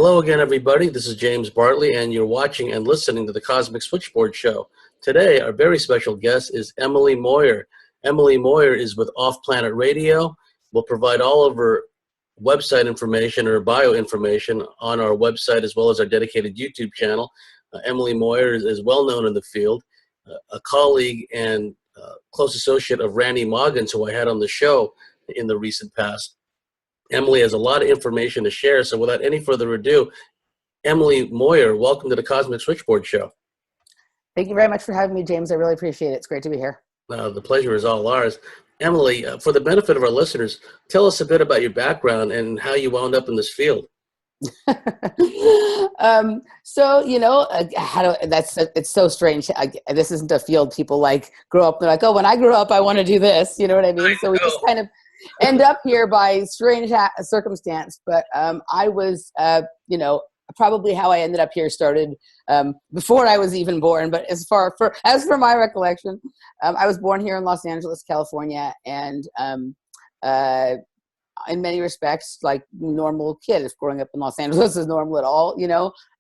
Hello again, everybody. This is James Bartley, and you're watching and listening to the Cosmic Switchboard Show. Today, our very special guest is Emily Moyer. Emily Moyer is with Off Planet Radio. We'll provide all of her website information or bio information on our website, as well as our dedicated YouTube channel. Emily Moyer is well known in the field, a colleague and close associate of Randy Maugans, who I had on the show in the recent past. Emily has a lot of information to share, so without any further ado, Emily Moyer, welcome to the Cosmic Switchboard Show. Thank you very much for having me, James. I really appreciate it. It's great to be here. The pleasure is all ours. Emily, for the benefit of our listeners, tell us a bit about your background and how you wound up in this field. It's so strange. This isn't a field people grow up. They're like, oh, when I grow up, I want to do this. You know what I mean? So we just kind of end up here by strange circumstance. But I was, probably how I ended up here started before I was even born. But as for my recollection, I was born here in Los Angeles, California, and in many respects, like normal kid. If growing up in Los Angeles is normal at all,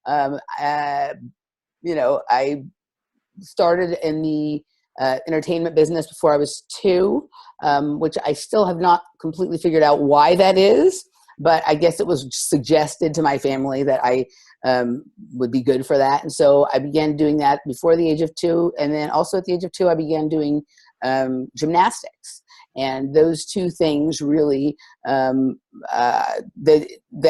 I started in the entertainment business before I was 2, which I still have not completely figured out why that is, but I guess it was suggested to my family that I would be good for that. And so I began doing that before the age of 2. And then also at the age of 2, I began doing gymnastics. And those two things really, the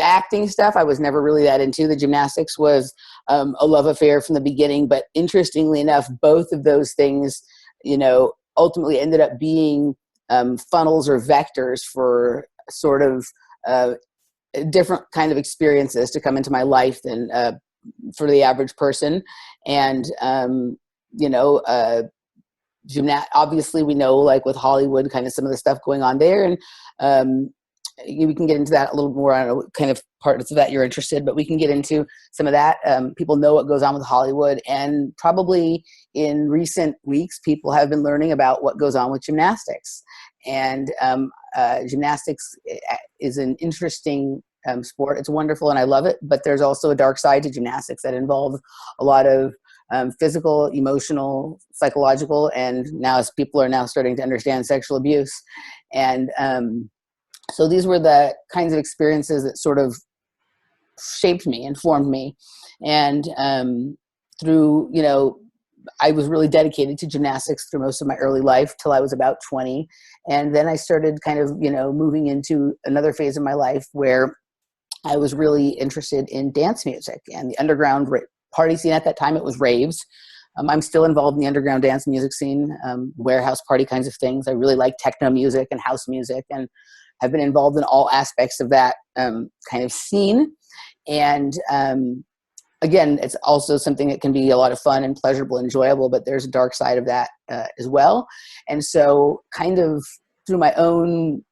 acting stuff, I was never really that into. The gymnastics was a love affair from the beginning. But interestingly enough, both of those things, ultimately ended up being funnels or vectors for sort of different kind of experiences to come into my life than for the average person. And, obviously we know, like with Hollywood, kind of some of the stuff going on there, and we can get into that a little more. I don't know, kind of parts of that you're interested, but we can get into some of that. People know what goes on with Hollywood, and probably in recent weeks, people have been learning about what goes on with gymnastics. And gymnastics is an interesting sport. It's wonderful, and I love it. But there's also a dark side to gymnastics that involves a lot of physical, emotional, psychological, and now as people are now starting to understand, sexual abuse. And so these were the kinds of experiences that sort of shaped me and formed me. And through, I was really dedicated to gymnastics through most of my early life till I was about 20. And then I started kind of, moving into another phase of my life where I was really interested in dance music and the underground party scene. At that time, it was raves. I'm still involved in the underground dance music scene, warehouse party kinds of things. I really like techno music and house music, and have been involved in all aspects of that kind of scene. And again, it's also something that can be a lot of fun and pleasurable, enjoyable, but there's a dark side of that as well. And so kind of through my own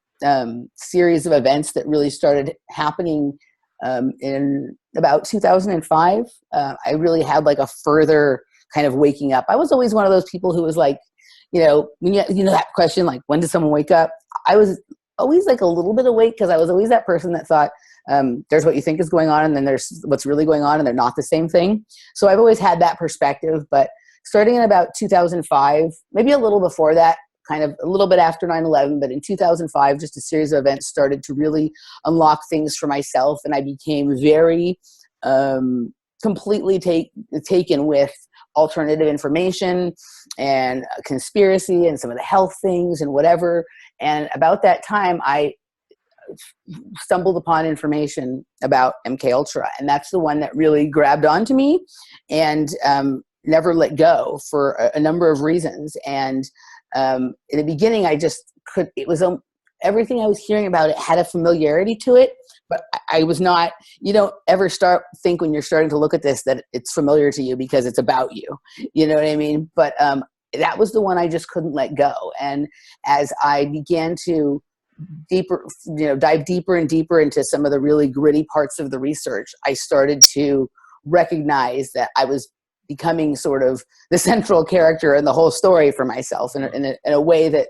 series of events that really started happening in about 2005, I really had like a further kind of waking up. I was always one of those people who was like, when that question, like, when does someone wake up? I was always like a little bit awake, because I was always that person that thought there's what you think is going on, and then there's what's really going on, and they're not the same thing. So I've always had that perspective. But starting in about 2005, maybe a little before that, kind of a little bit after 9/11, but in 2005, just a series of events started to really unlock things for myself. And I became very completely taken with alternative information and conspiracy and some of the health things and whatever. And about that time, I stumbled upon information about MK Ultra, and that's the one that really grabbed onto me and never let go for a number of reasons. And in the beginning, it was everything I was hearing about it had a familiarity to it, but I was not, you don't ever think when you're starting to look at this that it's familiar to you because it's about you. You know what I mean? But that was the one I just couldn't let go. And as I began to dive deeper and deeper into some of the really gritty parts of the research, I started to recognize that I was becoming sort of the central character in the whole story for myself in a way that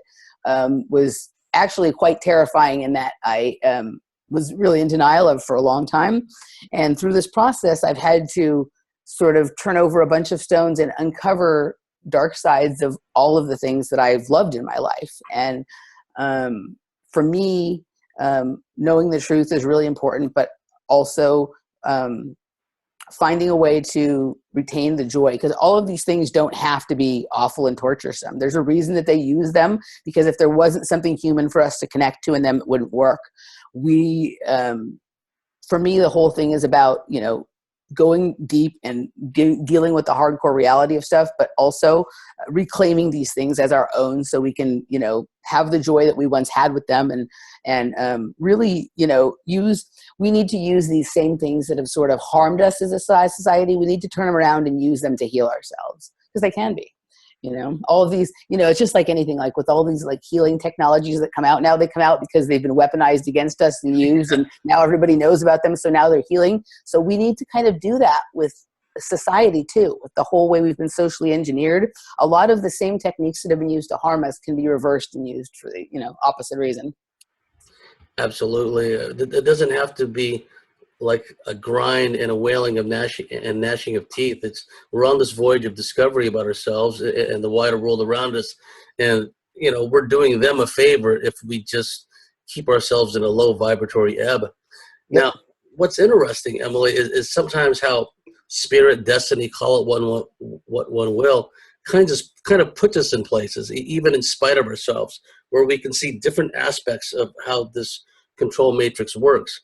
was actually quite terrifying, in that I was really in denial of for a long time. And through this process, I've had to sort of turn over a bunch of stones and uncover dark sides of all of the things that I've loved in my life. And for me, knowing the truth is really important, but also finding a way to retain the joy, because all of these things don't have to be awful and torturesome. There's a reason that they use them, because if there wasn't something human for us to connect to in them, it wouldn't work. For me, the whole thing is about, going deep and dealing with the hardcore reality of stuff, but also reclaiming these things as our own, so we can, have the joy that we once had with them, and really, we need to use these same things that have sort of harmed us as a society. We need to turn them around and use them to heal ourselves, because they can be. All of these, it's just like anything, like with all these like healing technologies that come out now, they come out because they've been weaponized against us and used, and now everybody knows about them. So now they're healing. So we need to kind of do that with society too, with the whole way we've been socially engineered. A lot of the same techniques that have been used to harm us can be reversed and used for the, opposite reason. Absolutely. It doesn't have to be like a grind and a wailing of gnashing of teeth. We're on this voyage of discovery about ourselves and the wider world around us, and we're doing them a favor if we just keep ourselves in a low vibratory ebb. Yep. Now, what's interesting, Emily, is sometimes how spirit, destiny, call it what one will, kind of puts us in places, even in spite of ourselves, where we can see different aspects of how this control matrix works.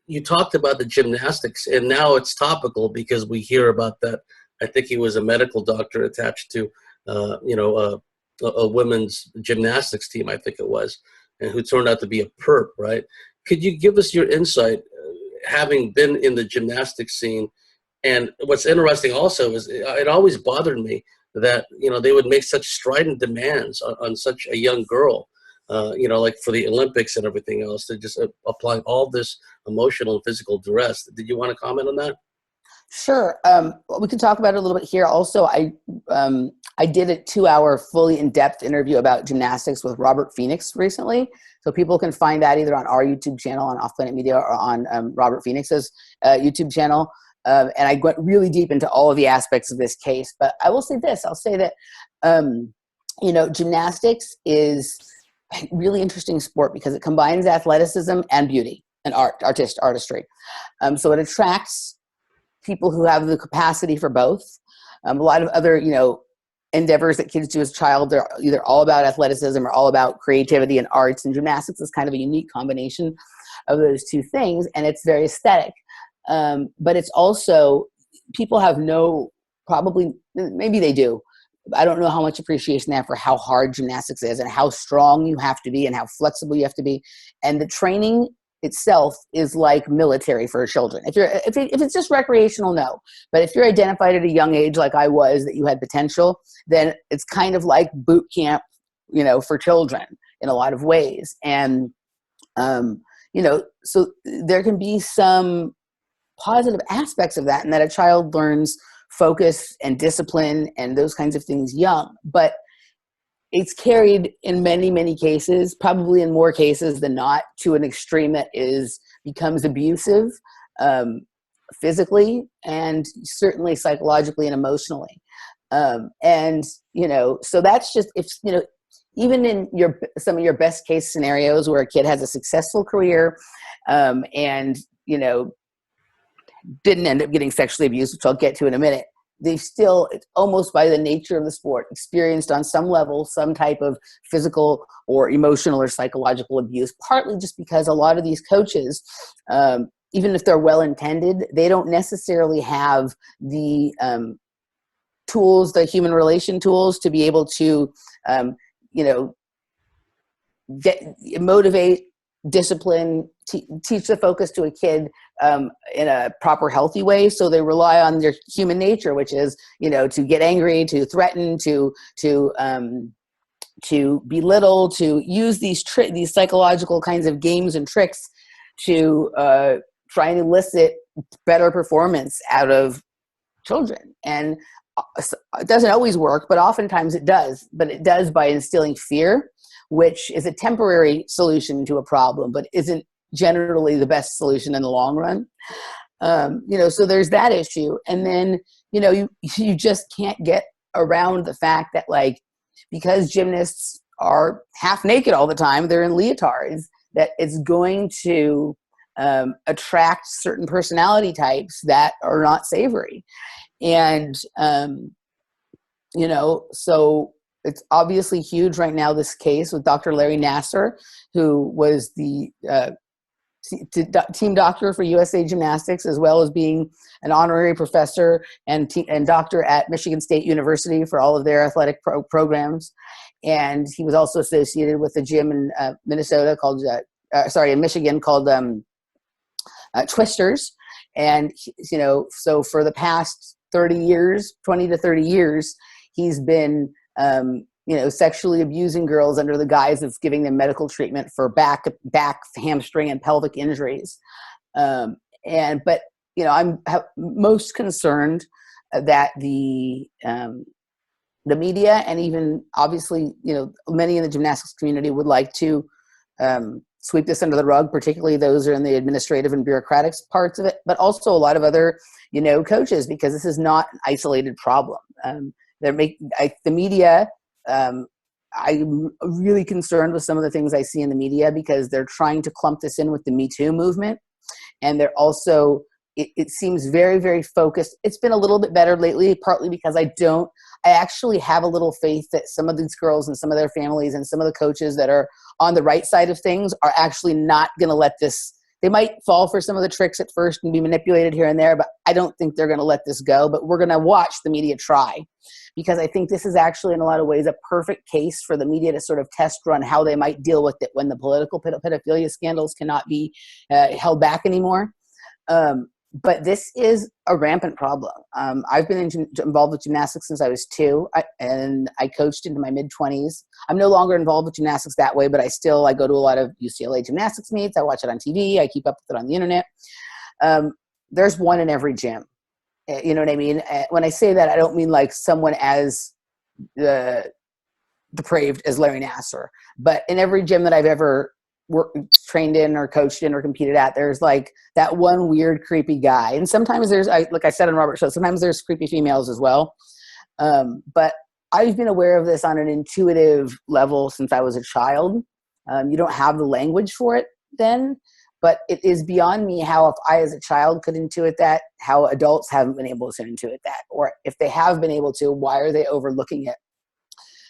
You talked about the gymnastics, and now it's topical because we hear about that. I think he was a medical doctor attached to, a women's gymnastics team, I think it was, and who turned out to be a perp, right? Could you give us your insight, having been in the gymnastic scene? And what's interesting also is it always bothered me that, they would make such strident demands on such a young girl. Like for the Olympics and everything else, they're just applying all this emotional and physical duress. Did you want to comment on that? Sure. We can talk about it a little bit here. Also, I did a 2-hour fully in-depth interview about gymnastics with Robert Phoenix recently. So people can find that either on our YouTube channel on Off Planet Media or on Robert Phoenix's YouTube channel. And I went really deep into all of the aspects of this case. But I will say this. I'll say that, gymnastics is a really interesting sport because it combines athleticism and beauty and artistry. So it attracts people who have the capacity for both. A lot of other, endeavors that kids do as a child, they're either all about athleticism or all about creativity and arts. And gymnastics is kind of a unique combination of those two things. And it's very aesthetic. But it's also, people have maybe they do. I don't know how much appreciation they have for how hard gymnastics is and how strong you have to be and how flexible you have to be. And the training itself is like military for children. If it's just recreational, no. But if you're identified at a young age, like I was, that you had potential, then it's kind of like boot camp, for children in a lot of ways. And, so there can be some positive aspects of that, and that a child learns focus and discipline and those kinds of things young, but it's carried in many, many cases, probably in more cases than not, to an extreme that becomes abusive, physically and certainly psychologically and emotionally. So that's just, even in some of your best case scenarios where a kid has a successful career, and didn't end up getting sexually abused, which I'll get to in a minute, they've still, almost by the nature of the sport, experienced on some level some type of physical or emotional or psychological abuse, partly just because a lot of these coaches, even if they're well-intended, they don't necessarily have the tools, the human relation tools, to be able to, motivate, discipline, teach the focus to a kid in a proper, healthy way. So they rely on their human nature, which is, to get angry, to threaten, to belittle, to use these psychological kinds of games and tricks to try and elicit better performance out of children. And it doesn't always work, but oftentimes it does. But it does by instilling fear, which is a temporary solution to a problem, but isn't generally the best solution in the long run. So there's that issue. And then, you just can't get around the fact that, like, because gymnasts are half naked all the time, they're in leotards, that it's going to attract certain personality types that are not savory. And, so it's obviously huge right now, this case with Dr. Larry Nassar, who was the team doctor for USA Gymnastics, as well as being an honorary professor and doctor at Michigan State University for all of their athletic programs. And he was also associated with a gym in Minnesota called, in Michigan called Twisters. And, so for the past 20 to 30 years, he's been, sexually abusing girls under the guise of giving them medical treatment for back, hamstring, and pelvic injuries. I'm most concerned that the media, and even obviously, many in the gymnastics community would like to sweep this under the rug, particularly those who are in the administrative and bureaucratic parts of it, but also a lot of other, coaches, because this is not an isolated problem. The media, I'm really concerned with some of the things I see in the media, because they're trying to clump this in with the Me Too movement. And they're also, it seems very, very focused. It's been a little bit better lately, partly because I actually have a little faith that some of these girls and some of their families and some of the coaches that are on the right side of things are actually not going to let this. They might fall for some of the tricks at first and be manipulated here and there, but I don't think they're going to let this go. But we're going to watch the media try, because I think this is actually in a lot of ways a perfect case for the media to sort of test run how they might deal with it when the political pedophilia scandals cannot be held back anymore. But this is a rampant problem. I've been involved with gymnastics since I was 2, and I coached into my mid-20s. I'm no longer involved with gymnastics that way, but I go to a lot of UCLA gymnastics meets. I watch it on TV. I keep up with it on the internet. There's one in every gym. You know what I mean? When I say that, I don't mean like someone as depraved as Larry Nassar, but in every gym that I've ever trained in or coached in or competed at, there's like that one weird, creepy guy. And sometimes there's, like I said on Robert's show, sometimes there's creepy females as well. But I've been aware of this on an intuitive level since I was a child. You don't have the language for it then, but it is beyond me how, if I as a child could intuit that, how adults haven't been able to intuit that. Or if they have been able to, why are they overlooking it?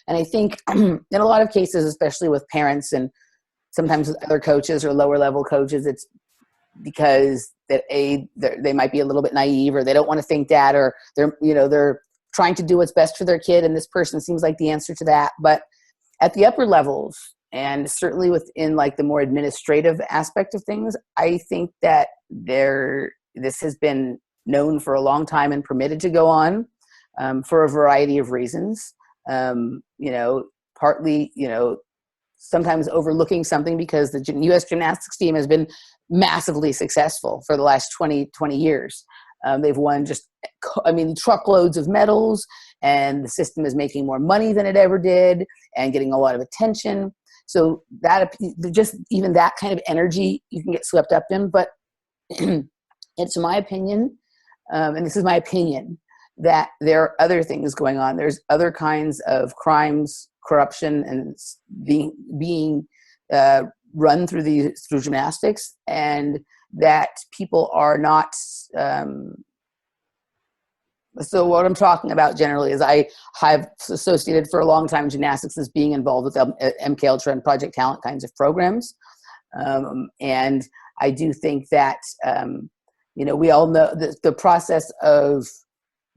And I think in a lot of cases, especially with parents and sometimes with other coaches or lower level coaches, it's because that they might be a little bit naive, or they don't want to think that, or they're trying to do what's best for their kid, and this person seems like the answer to that. But at the upper levels, and certainly within like the more administrative aspect of things, I think that this has been known for a long time and permitted to go on for a variety of reasons. Partly, sometimes overlooking something because the U.S. Gymnastics team has been massively successful for the last 20 years. They've won truckloads of medals, and the system is making more money than it ever did and getting a lot of attention. So that just even that kind of energy you can get swept up in. But it's my opinion, and this is my opinion, that there are other things going on. There's other kinds of crimes, corruption, and being run through gymnastics, and that people are not. So what I'm talking about generally is I have associated for a long time gymnastics as being involved with MK Ultra and Project Talent kinds of programs, and I do think that we all know that the process of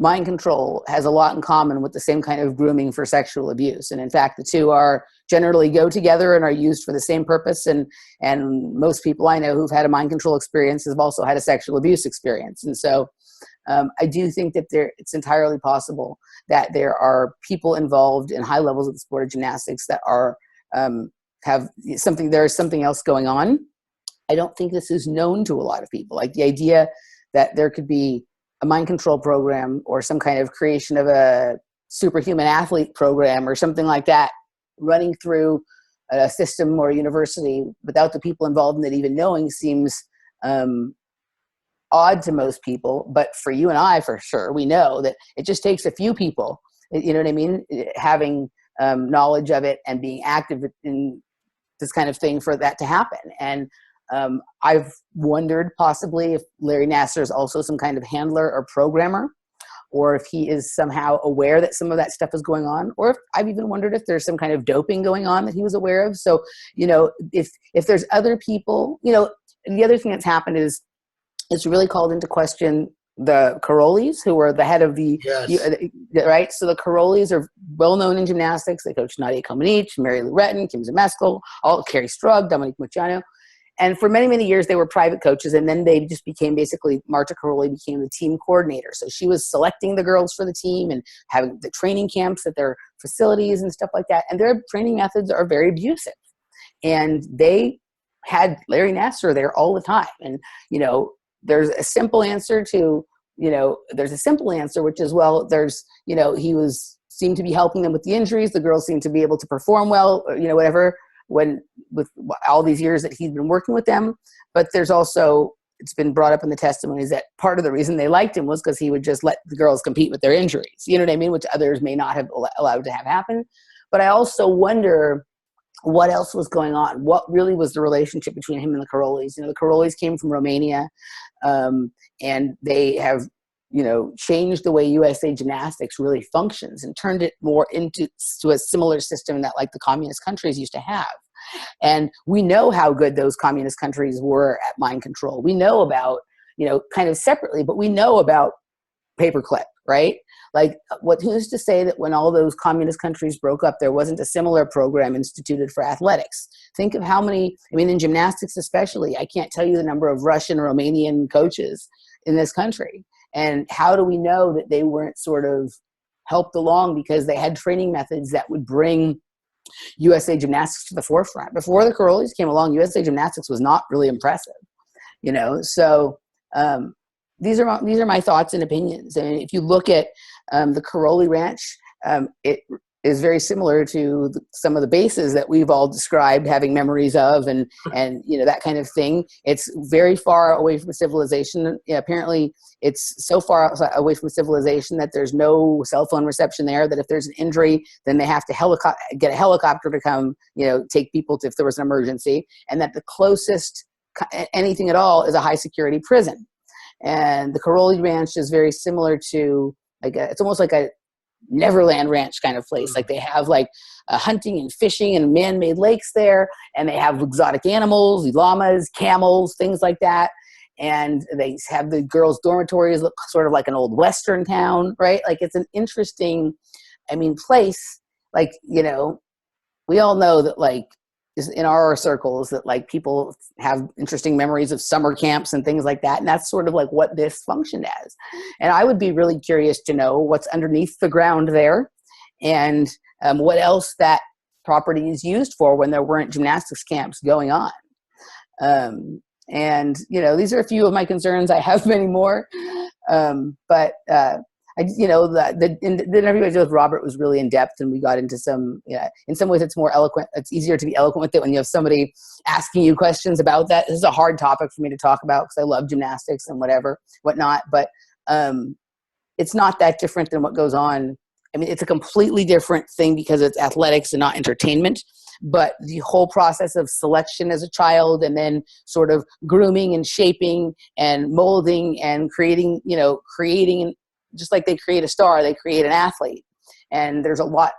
mind control has a lot in common with the same kind of grooming for sexual abuse. And in fact, the two are generally go together and are used for the same purpose. And most people I know who've had a mind control experience have also had a sexual abuse experience. And so I do think that it's entirely possible that there are people involved in high levels of the sport of gymnastics that are there is something else going on. I don't think this is known to a lot of people. Like the idea that there could be a mind control program or some kind of creation of a superhuman athlete program or something like that running through a system or a university without the people involved in it even knowing seems odd to most people. But for you and I, for sure, we know that it just takes a few people, you know what I mean, having knowledge of it and being active in this kind of thing for that to happen. And I've wondered possibly if Larry Nassar is also some kind of handler or programmer, or if he is somehow aware that some of that stuff is going on, or if I've even wondered if there's some kind of doping going on that he was aware of. So, you know, if there's other people, you know, and the other thing that's happened is it's really called into question the Carolis, who are the head of the, right? So the Carolis are well known in gymnastics. They coach Nadia Comaneci, Mary Lou Retton, Kim Zemeskel, Carrie Strug, Dominique Mucciano. And for many, many years, they were private coaches. And then they just became basically, Marta Caroli became the team coordinator. So she was selecting the girls for the team and having the training camps at their facilities and stuff like that. And their training methods are very abusive. And they had Larry Nassar there all the time. And, you know, there's a simple answer, which is, well, there's, you know, seemed to be helping them with the injuries. The girls seemed to be able to perform well, you know, whatever, when with all these years that he's been working with them. But there's also, it's been brought up in the testimonies that part of the reason they liked him was because he would just let the girls compete with their injuries, you know what I mean, which others may not have allowed to have happen. But I also wonder what else was going on. What really was the relationship between him and the Carolis? You know, the Carolis came from Romania, and they have, you know, changed the way USA Gymnastics really functions and turned it more into a similar system that like the communist countries used to have. And we know how good those communist countries were at mind control. We know about, you know, kind of separately, but we know about paperclip, right? Like, who's to say that when all those communist countries broke up, there wasn't a similar program instituted for athletics? Think of how many, I mean, in gymnastics especially, I can't tell you the number of Russian, Romanian coaches in this country. And how do we know that they weren't sort of helped along because they had training methods that would bring USA Gymnastics to the forefront? Before the Carolis came along, USA Gymnastics was not really impressive, you know? So these are my thoughts and opinions. And if you look at the Caroli Ranch, it is very similar to some of the bases that we've all described having memories of, and you know, that kind of thing. It's very far away from civilization. Yeah, apparently it's so far away from civilization that there's no cell phone reception there, that if there's an injury, then they have to get a helicopter to come, you know, take people if there was an emergency, and that the closest anything at all is a high security prison. And the Caroli Ranch is very similar to, like, it's almost like a Neverland Ranch kind of place. Like, they have like hunting and fishing and man-made lakes there, and they have exotic animals, llamas, camels, things like that. And they have the girls' dormitories look sort of like an old Western town, right? Like, it's an interesting, I mean, place. Like, you know, we all know that, like, in our circles, that like people have interesting memories of summer camps and things like that. And that's sort of like what this functioned as. And I would be really curious to know what's underneath the ground there, and what else that property is used for when there weren't gymnastics camps going on. And, you know, these are a few of my concerns. I have many more. You know, the interview I did with Robert was really in depth, and we got into some, in some ways it's more eloquent. It's easier to be eloquent with it when you have somebody asking you questions about that. This is a hard topic for me to talk about because I love gymnastics and whatnot. But it's not that different than what goes on. I mean, it's a completely different thing because it's athletics and not entertainment. But the whole process of selection as a child, and then sort of grooming and shaping and molding and creating, just like they create a star, they create an athlete. And there's a lot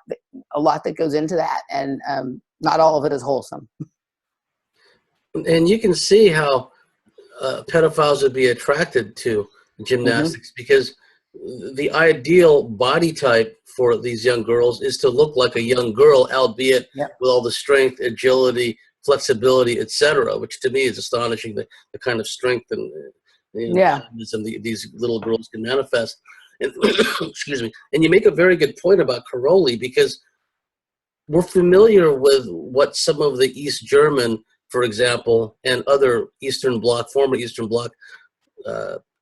that goes into that. And not all of it is wholesome. And you can see how pedophiles would be attracted to gymnastics, because the ideal body type for these young girls is to look like a young girl, albeit with all the strength, agility, flexibility, etc., which to me is astonishing, the kind of strength and dynamism these little girls can manifest. And, excuse me. And you make a very good point about Caroli, because we're familiar with what some of the East German, for example, and other former Eastern Bloc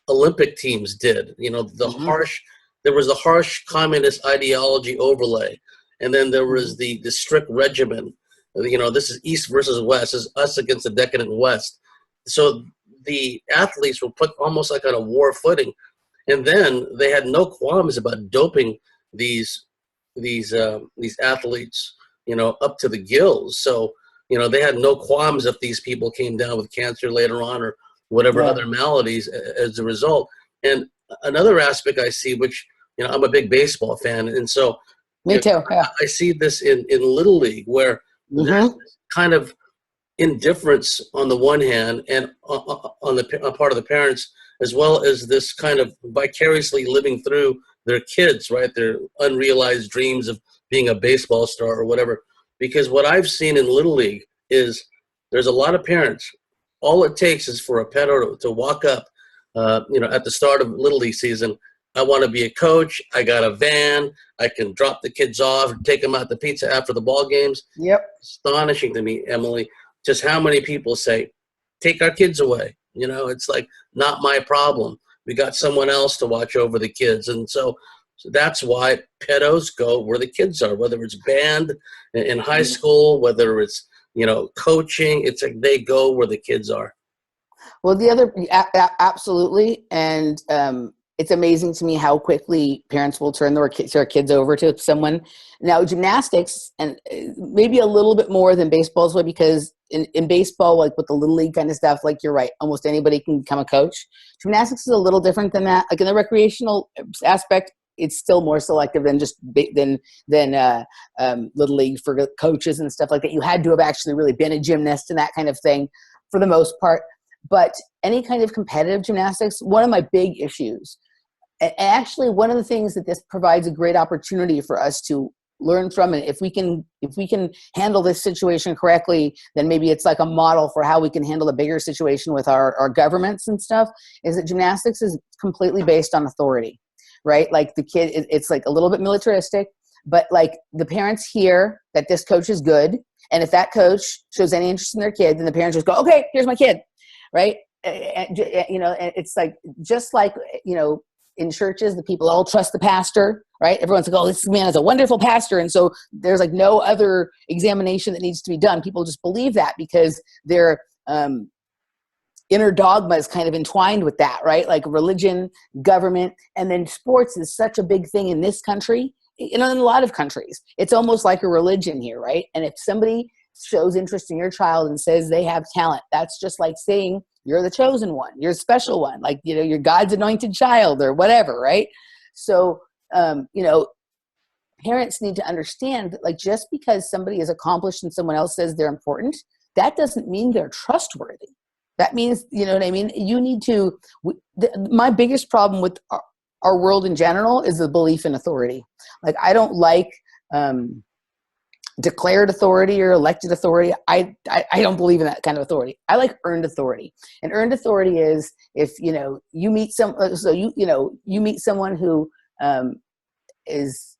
Olympic teams did. You know, there was the harsh communist ideology overlay, and then there was the strict regimen, this is East versus West. This is us against the decadent West. So the athletes were put almost like on a war footing. And then they had no qualms about doping these athletes, up to the gills. So, they had no qualms if these people came down with cancer later on or whatever other maladies as a result. And another aspect I see, which, I'm a big baseball fan. And so me too. Yeah. I see this in Little League where there's this kind of indifference on the one hand and on the part of the parents, as well as this kind of vicariously living through their kids, right? Their unrealized dreams of being a baseball star or whatever. Because what I've seen in Little League is there's a lot of parents. All it takes is for a pedo to walk up, at the start of Little League season. I want to be a coach. I got a van. I can drop the kids off, take them out to pizza after the ball games. Yep. Astonishing to me, Emily, just how many people say, take our kids away. It's like, not my problem. We got someone else to watch over the kids. And so that's why pedos go where the kids are, whether it's band in high school, whether it's, coaching. It's like they go where the kids are. Well, absolutely. And it's amazing to me how quickly parents will turn their kids over to someone. Now, gymnastics, and maybe a little bit more than baseball's way, because in baseball, like with the Little League kind of stuff, like you're right, almost anybody can become a coach. Gymnastics is a little different than that. Like in the recreational aspect, it's still more selective than just than Little League for coaches and stuff like that. You had to have actually really been a gymnast and that kind of thing for the most part. But any kind of competitive gymnastics, one of my big issues, and actually one of the things that this provides a great opportunity for us to learn from, and if we can handle this situation correctly, then maybe it's like a model for how we can handle a bigger situation with our governments and stuff, is that gymnastics is completely based on authority, right? Like the kid, it's like a little bit militaristic, but like the parents hear that this coach is good, and if that coach shows any interest in their kid, then the parents just go, okay, here's my kid, right? And it's like, just like, in churches, the people all trust the pastor, right? Everyone's like, oh, this man is a wonderful pastor. And so there's like no other examination that needs to be done. People just believe that because their inner dogma is kind of entwined with that, right? Like religion, government, and then sports is such a big thing in this country. In a lot of countries, it's almost like a religion here, right? And if somebody shows interest in your child and says they have talent, that's just like saying you're the chosen one, you're a special one, like, you're God's anointed child or whatever, right? So, parents need to understand that, like, just because somebody is accomplished and someone else says they're important, that doesn't mean they're trustworthy. That means, you know what I mean? You need to, my biggest problem with our world in general is the belief in authority. Like, I don't like, declared authority or elected authority. I don't believe in that kind of authority. I like earned authority. And earned authority is if, you meet you meet someone who is,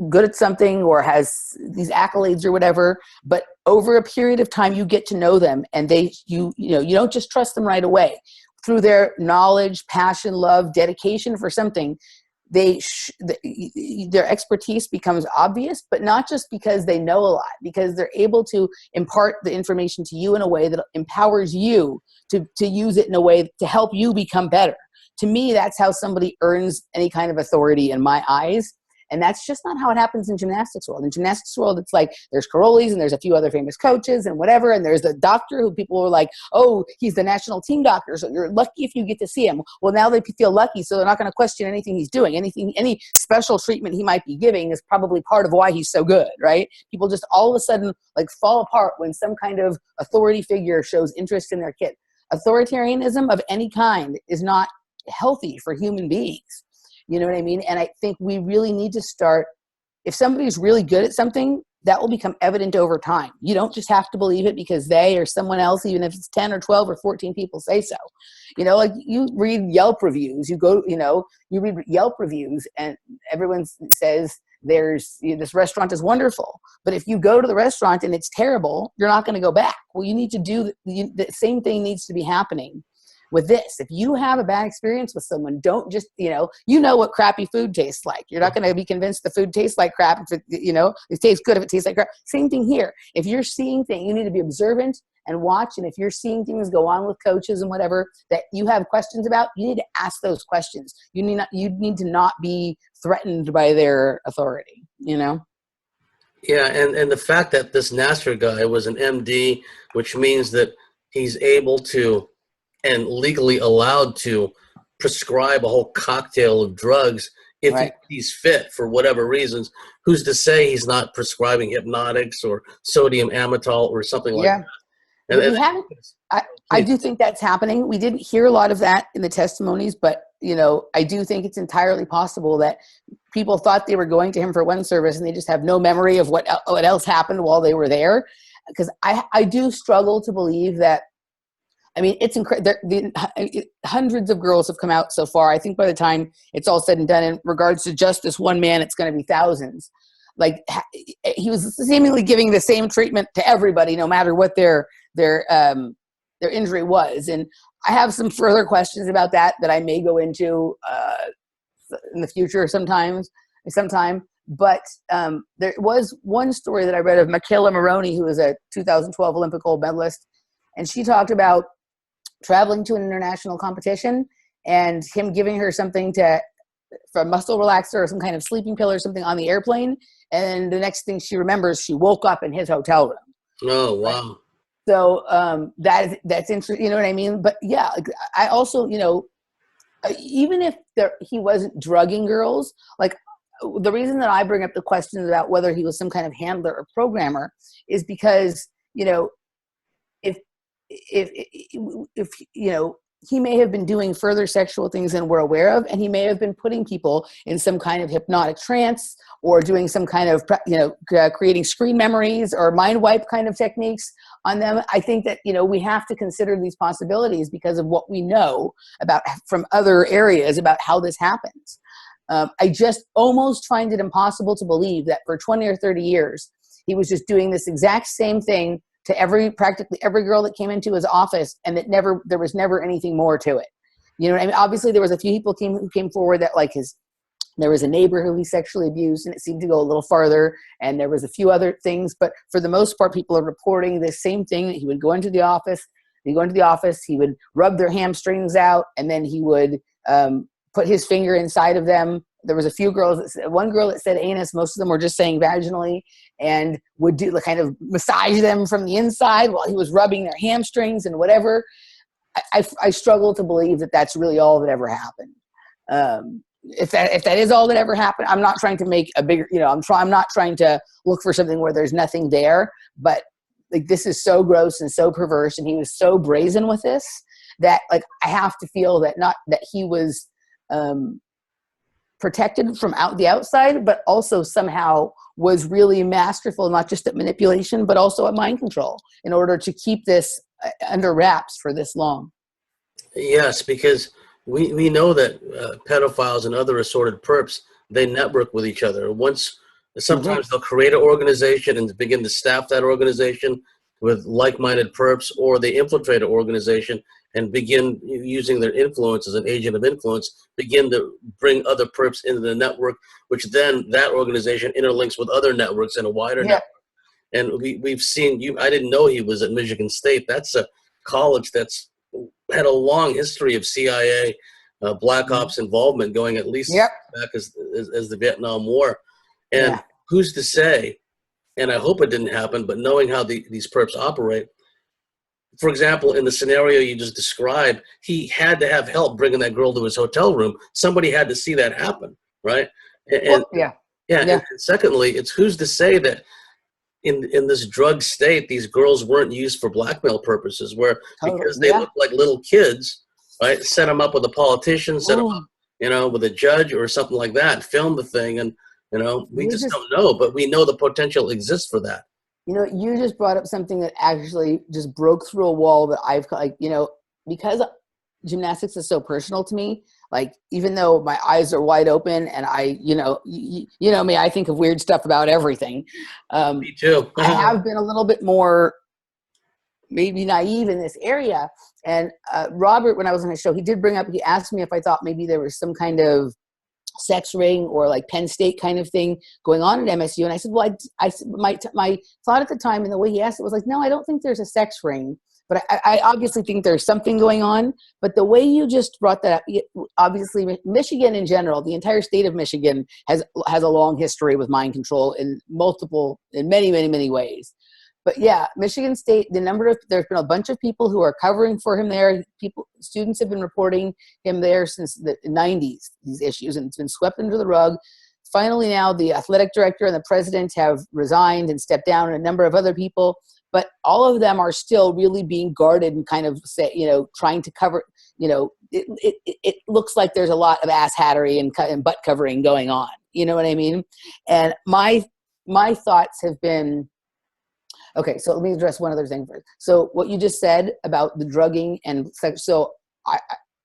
good at something or has these accolades or whatever, but over a period of time, you get to know them, and you don't just trust them right away. Through their knowledge, passion, love, dedication for something, their expertise becomes obvious, but not just because they know a lot, because they're able to impart the information to you in a way that empowers you to use it in a way to help you become better. To me, that's how somebody earns any kind of authority in my eyes. And that's just not how it happens in gymnastics world. In gymnastics world, it's like there's Caroli's and there's a few other famous coaches and whatever. And there's the doctor who people are like, oh, he's the national team doctor, so you're lucky if you get to see him. Well, now they feel lucky, so they're not going to question anything he's doing. Any special treatment he might be giving is probably part of why he's so good, right? People just all of a sudden like fall apart when some kind of authority figure shows interest in their kid. Authoritarianism of any kind is not healthy for human beings. You know what I mean? And I think we really need to start, if somebody's really good at something, that will become evident over time. You don't just have to believe it because they or someone else, even if it's 10 or 12 or 14 people say so. Like you read Yelp reviews, you read Yelp reviews and everyone says this restaurant is wonderful. But if you go to the restaurant and it's terrible, you're not going to go back. Well, you need to do the same thing needs to be happening with this. If you have a bad experience with someone, don't just, you know what crappy food tastes like. You're not going to be convinced the food tastes like crap if it tastes good if it tastes like crap. Same thing here. If you're seeing things, you need to be observant and watch. And if you're seeing things go on with coaches and whatever that you have questions about, you need to ask those questions. You need to not be threatened by their authority, Yeah, and the fact that this Nasser guy was an MD, which means that he's able to and legally allowed to prescribe a whole cocktail of drugs if Right. he's fit for whatever reasons. Who's to say he's not prescribing hypnotics or sodium amytal or something like that? And, We haven't. I do think that's happening. We didn't hear a lot of that in the testimonies, but I do think it's entirely possible that people thought they were going to him for one service and they just have no memory of what else happened while they were there. Because I do struggle to believe that. I mean, it's incredible. Hundreds of girls have come out so far. I think by the time it's all said and done, in regards to just this one man, it's going to be thousands. Like, he was seemingly giving the same treatment to everybody, no matter what their injury was. And I have some further questions about that I may go into in the future sometime. But there was one story that I read of Michaela Maroney, who was a 2012 Olympic gold medalist, and she talked about traveling to an international competition and him giving her something for a muscle relaxer or some kind of sleeping pill or something on the airplane. And the next thing she remembers, she woke up in his hotel room. Oh, wow. So that's interesting. You know what I mean? But yeah, I also, even if he wasn't drugging girls, like, the reason that I bring up the questions about whether he was some kind of handler or programmer is because, if he may have been doing further sexual things than we're aware of, and he may have been putting people in some kind of hypnotic trance or doing some kind of, creating screen memories or mind wipe kind of techniques on them. I think that, we have to consider these possibilities because of what we know about from other areas about how this happens. I just almost find it impossible to believe that for 20 or 30 years, he was just doing this exact same thing to practically every girl that came into his office, and there was never anything more to it. You know what I mean? Obviously there was a few people who came forward that, like, there was a neighbor who he sexually abused, and it seemed to go a little farther, and there was a few other things, but for the most part, people are reporting this same thing, that he would go into the office, he would rub their hamstrings out, and then he would put his finger inside of them. There was a few girls, one girl that said anus, most of them were just saying vaginally, and would do kind of massage them from the inside while he was rubbing their hamstrings and whatever. I struggle to believe that that's really all that ever happened. If that is all that ever happened, I'm not trying to make a bigger, I'm not trying to look for something where there's nothing there, but like, this is so gross and so perverse, and he was so brazen with this that, like, I have to feel that he was protected from the outside, but also somehow was really masterful, not just at manipulation, but also at mind control in order to keep this under wraps for this long. Yes, because we know that pedophiles and other assorted perps, they network with each other. Sometimes they'll create an organization and begin to staff that organization with like-minded perps, or they infiltrate an organization and begin using their influence as an agent of influence, begin to bring other perps into the network, which then that organization interlinks with other networks in a wider network. And we've seen, I didn't know he was at Michigan State. That's a college that's had a long history of CIA, Black Ops involvement, going at least back as the Vietnam War. And who's to say, and I hope it didn't happen, but knowing how these perps operate, for example, in the scenario you just described, he had to have help bringing that girl to his hotel room. Somebody had to see that happen, right? And secondly, it's who's to say that in this drug state, these girls weren't used for blackmail purposes, because they look like little kids, right? Set them up with a politician, set them up, with a judge or something like that, film the thing, and we just don't know, but we know the potential exists for that. You just brought up something that actually just broke through a wall that I've, because gymnastics is so personal to me, like, even though my eyes are wide open and I, you know me, I think of weird stuff about everything. Me too. I have been a little bit more maybe naive in this area. And Robert, when I was on his show, he did bring up, he asked me if I thought maybe there was some kind of sex ring or like Penn State kind of thing going on at MSU. And I said, well, my thought at the time and the way he asked it was like, no, I don't think there's a sex ring, but I obviously think there's something going on. But the way you just brought that up, obviously Michigan in general, the entire state of Michigan has a long history with mind control in many, many, many ways. But yeah, Michigan State, there's been a bunch of people who are covering for him there. Students have been reporting him there since the 90s, these issues, and it's been swept under the rug. Finally now the athletic director and the president have resigned and stepped down, and a number of other people, but all of them are still really being guarded and kind of trying to cover, it looks like there's a lot of ass hattery and butt covering going on. You know what I mean? And my thoughts have been, okay, so let me address one other thing first. So what you just said about the drugging and sex, so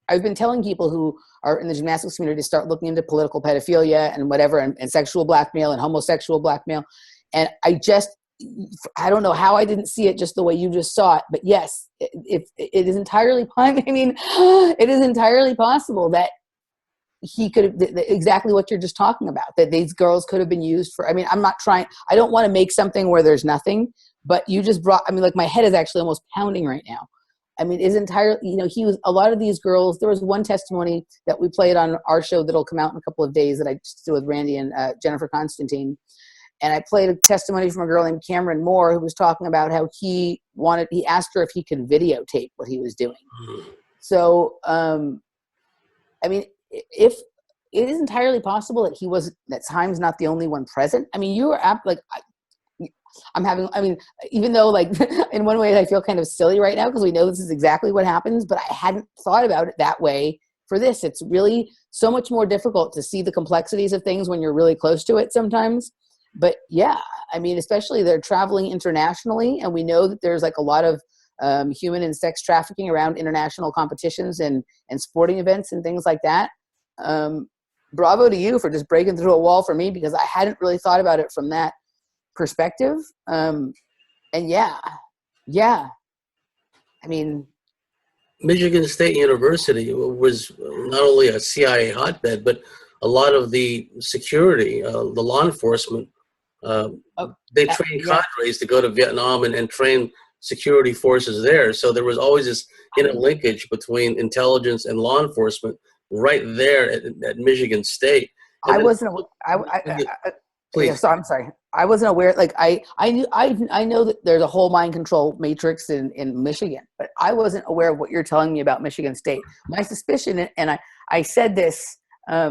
I've been telling people who are in the gymnastics community to start looking into political pedophilia and whatever, and sexual blackmail and homosexual blackmail. And I don't know how I didn't see it just the way you just saw it, but yes, it is entirely, it is entirely possible that he could have exactly what you're just talking about, that these girls could have been used for, I don't want to make something where there's nothing, but you just brought, my head is actually almost pounding right now. Is entirely, a lot of these girls, there was one testimony that we played on our show that'll come out in a couple of days that I just did with Randy and Jennifer Constantine. And I played a testimony from a girl named Cameron Moore who was talking about how he asked her if he could videotape what he was doing. So, if it is entirely possible that he was at times not the only one present. You were even though in one way I feel kind of silly right now because we know this is exactly what happens, but I hadn't thought about it that way for this. It's really so much more difficult to see the complexities of things when you're really close to it sometimes. But yeah, especially they're traveling internationally, and we know that there's a lot of human and sex trafficking around international competitions and sporting events and things like that. Bravo to you for just breaking through a wall for me, because I hadn't really thought about it from that perspective. And yeah. Michigan State University was not only a CIA hotbed, but a lot of the security, the law enforcement, they trained cadres to go to Vietnam and train security forces there. So there was always this interlinkage between intelligence and law enforcement right there at Michigan State. And I wasn't. Please. So I'm sorry. I wasn't aware. I know that there's a whole mind control matrix in Michigan, but I wasn't aware of what you're telling me about Michigan State. My suspicion, and I said this. I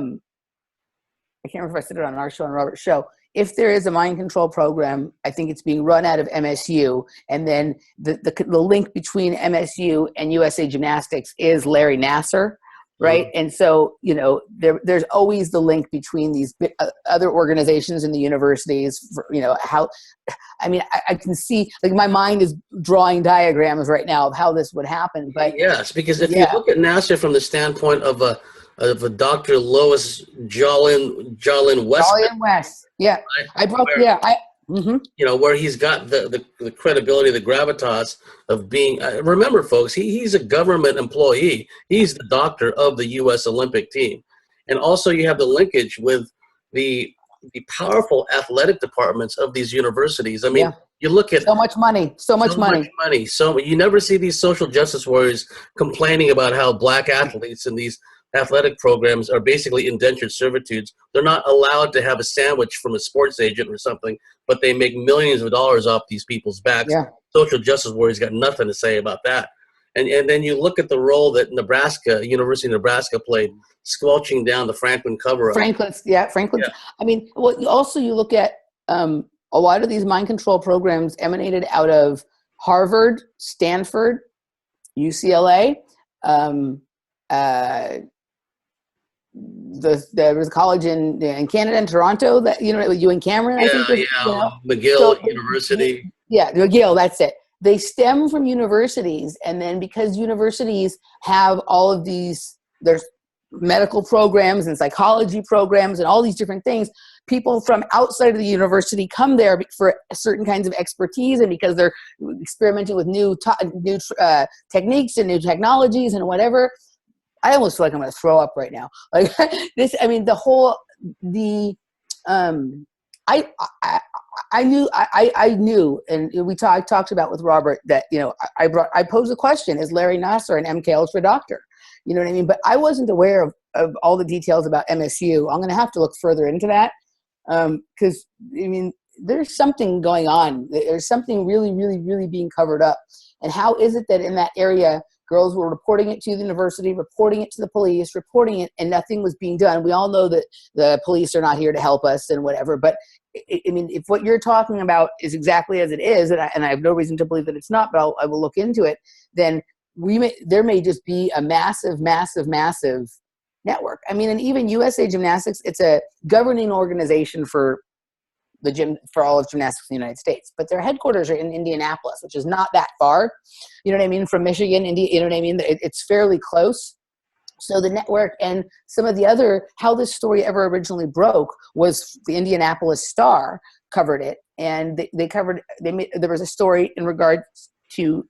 can't remember if I said it on our show, on Robert's show. If there is a mind control program, I think it's being run out of MSU, and then the link between MSU and USA Gymnastics is Larry Nassar. Right. Mm-hmm. And so, there's always the link between these other organizations and the universities, I can see, my mind is drawing diagrams right now of how this would happen. But yes, because if you look at Nassar from the standpoint of a Dr. Lois Jolin West. Jolin West. Yeah. Right? Where he's got the credibility, the gravitas of being, remember folks, he's a government employee. He's the doctor of the U.S. Olympic team. And also you have the linkage with the powerful athletic departments of these universities. You look at so much money. So you never see these social justice warriors complaining about how black athletes in these athletic programs are basically indentured servitudes. They're not allowed to have a sandwich from a sports agent or something, but they make millions of dollars off these people's backs. Yeah. Social justice warriors got nothing to say about that. And then you look at the role that University of Nebraska played, squelching down the Franklin cover-up. Franklin. Yeah. Also you look at a lot of these mind control programs emanated out of Harvard, Stanford, UCLA, there was a college in Canada and Toronto that you and Cameron. McGill University. Yeah, McGill. That's it. They stem from universities, and then because universities have all of these, there's medical programs and psychology programs and all these different things. people from outside of the university come there for certain kinds of expertise, and because they're experimenting with new techniques and new technologies and whatever. I almost feel like I'm going to throw up right now. Like this, I mean, I knew, and I talked about with Robert that, you know, I posed a question: is Larry Nassar an MK Ultra doctor? You know what I mean? But I wasn't aware of all the details about MSU. I'm going to have to look further into that, because I mean, there's something going on. There's something really, really, really being covered up. And how is it that in that area, girls were reporting it to the university, reporting it to the police, reporting it, and nothing was being done? We all know that the police are not here to help us and whatever. But I mean, if what you're talking about is exactly as it is, and I have no reason to believe that it's not, but I will look into it, then there may just be a massive, massive, massive network. I mean, and even USA Gymnastics, it's a governing organization for all of gymnastics in the United States, but their headquarters are in Indianapolis, which is not that far, you know what I mean, from Michigan, you know what I mean? It's fairly close. So the network and some of the how this story ever originally broke was the Indianapolis Star covered it, and there was a story in regards to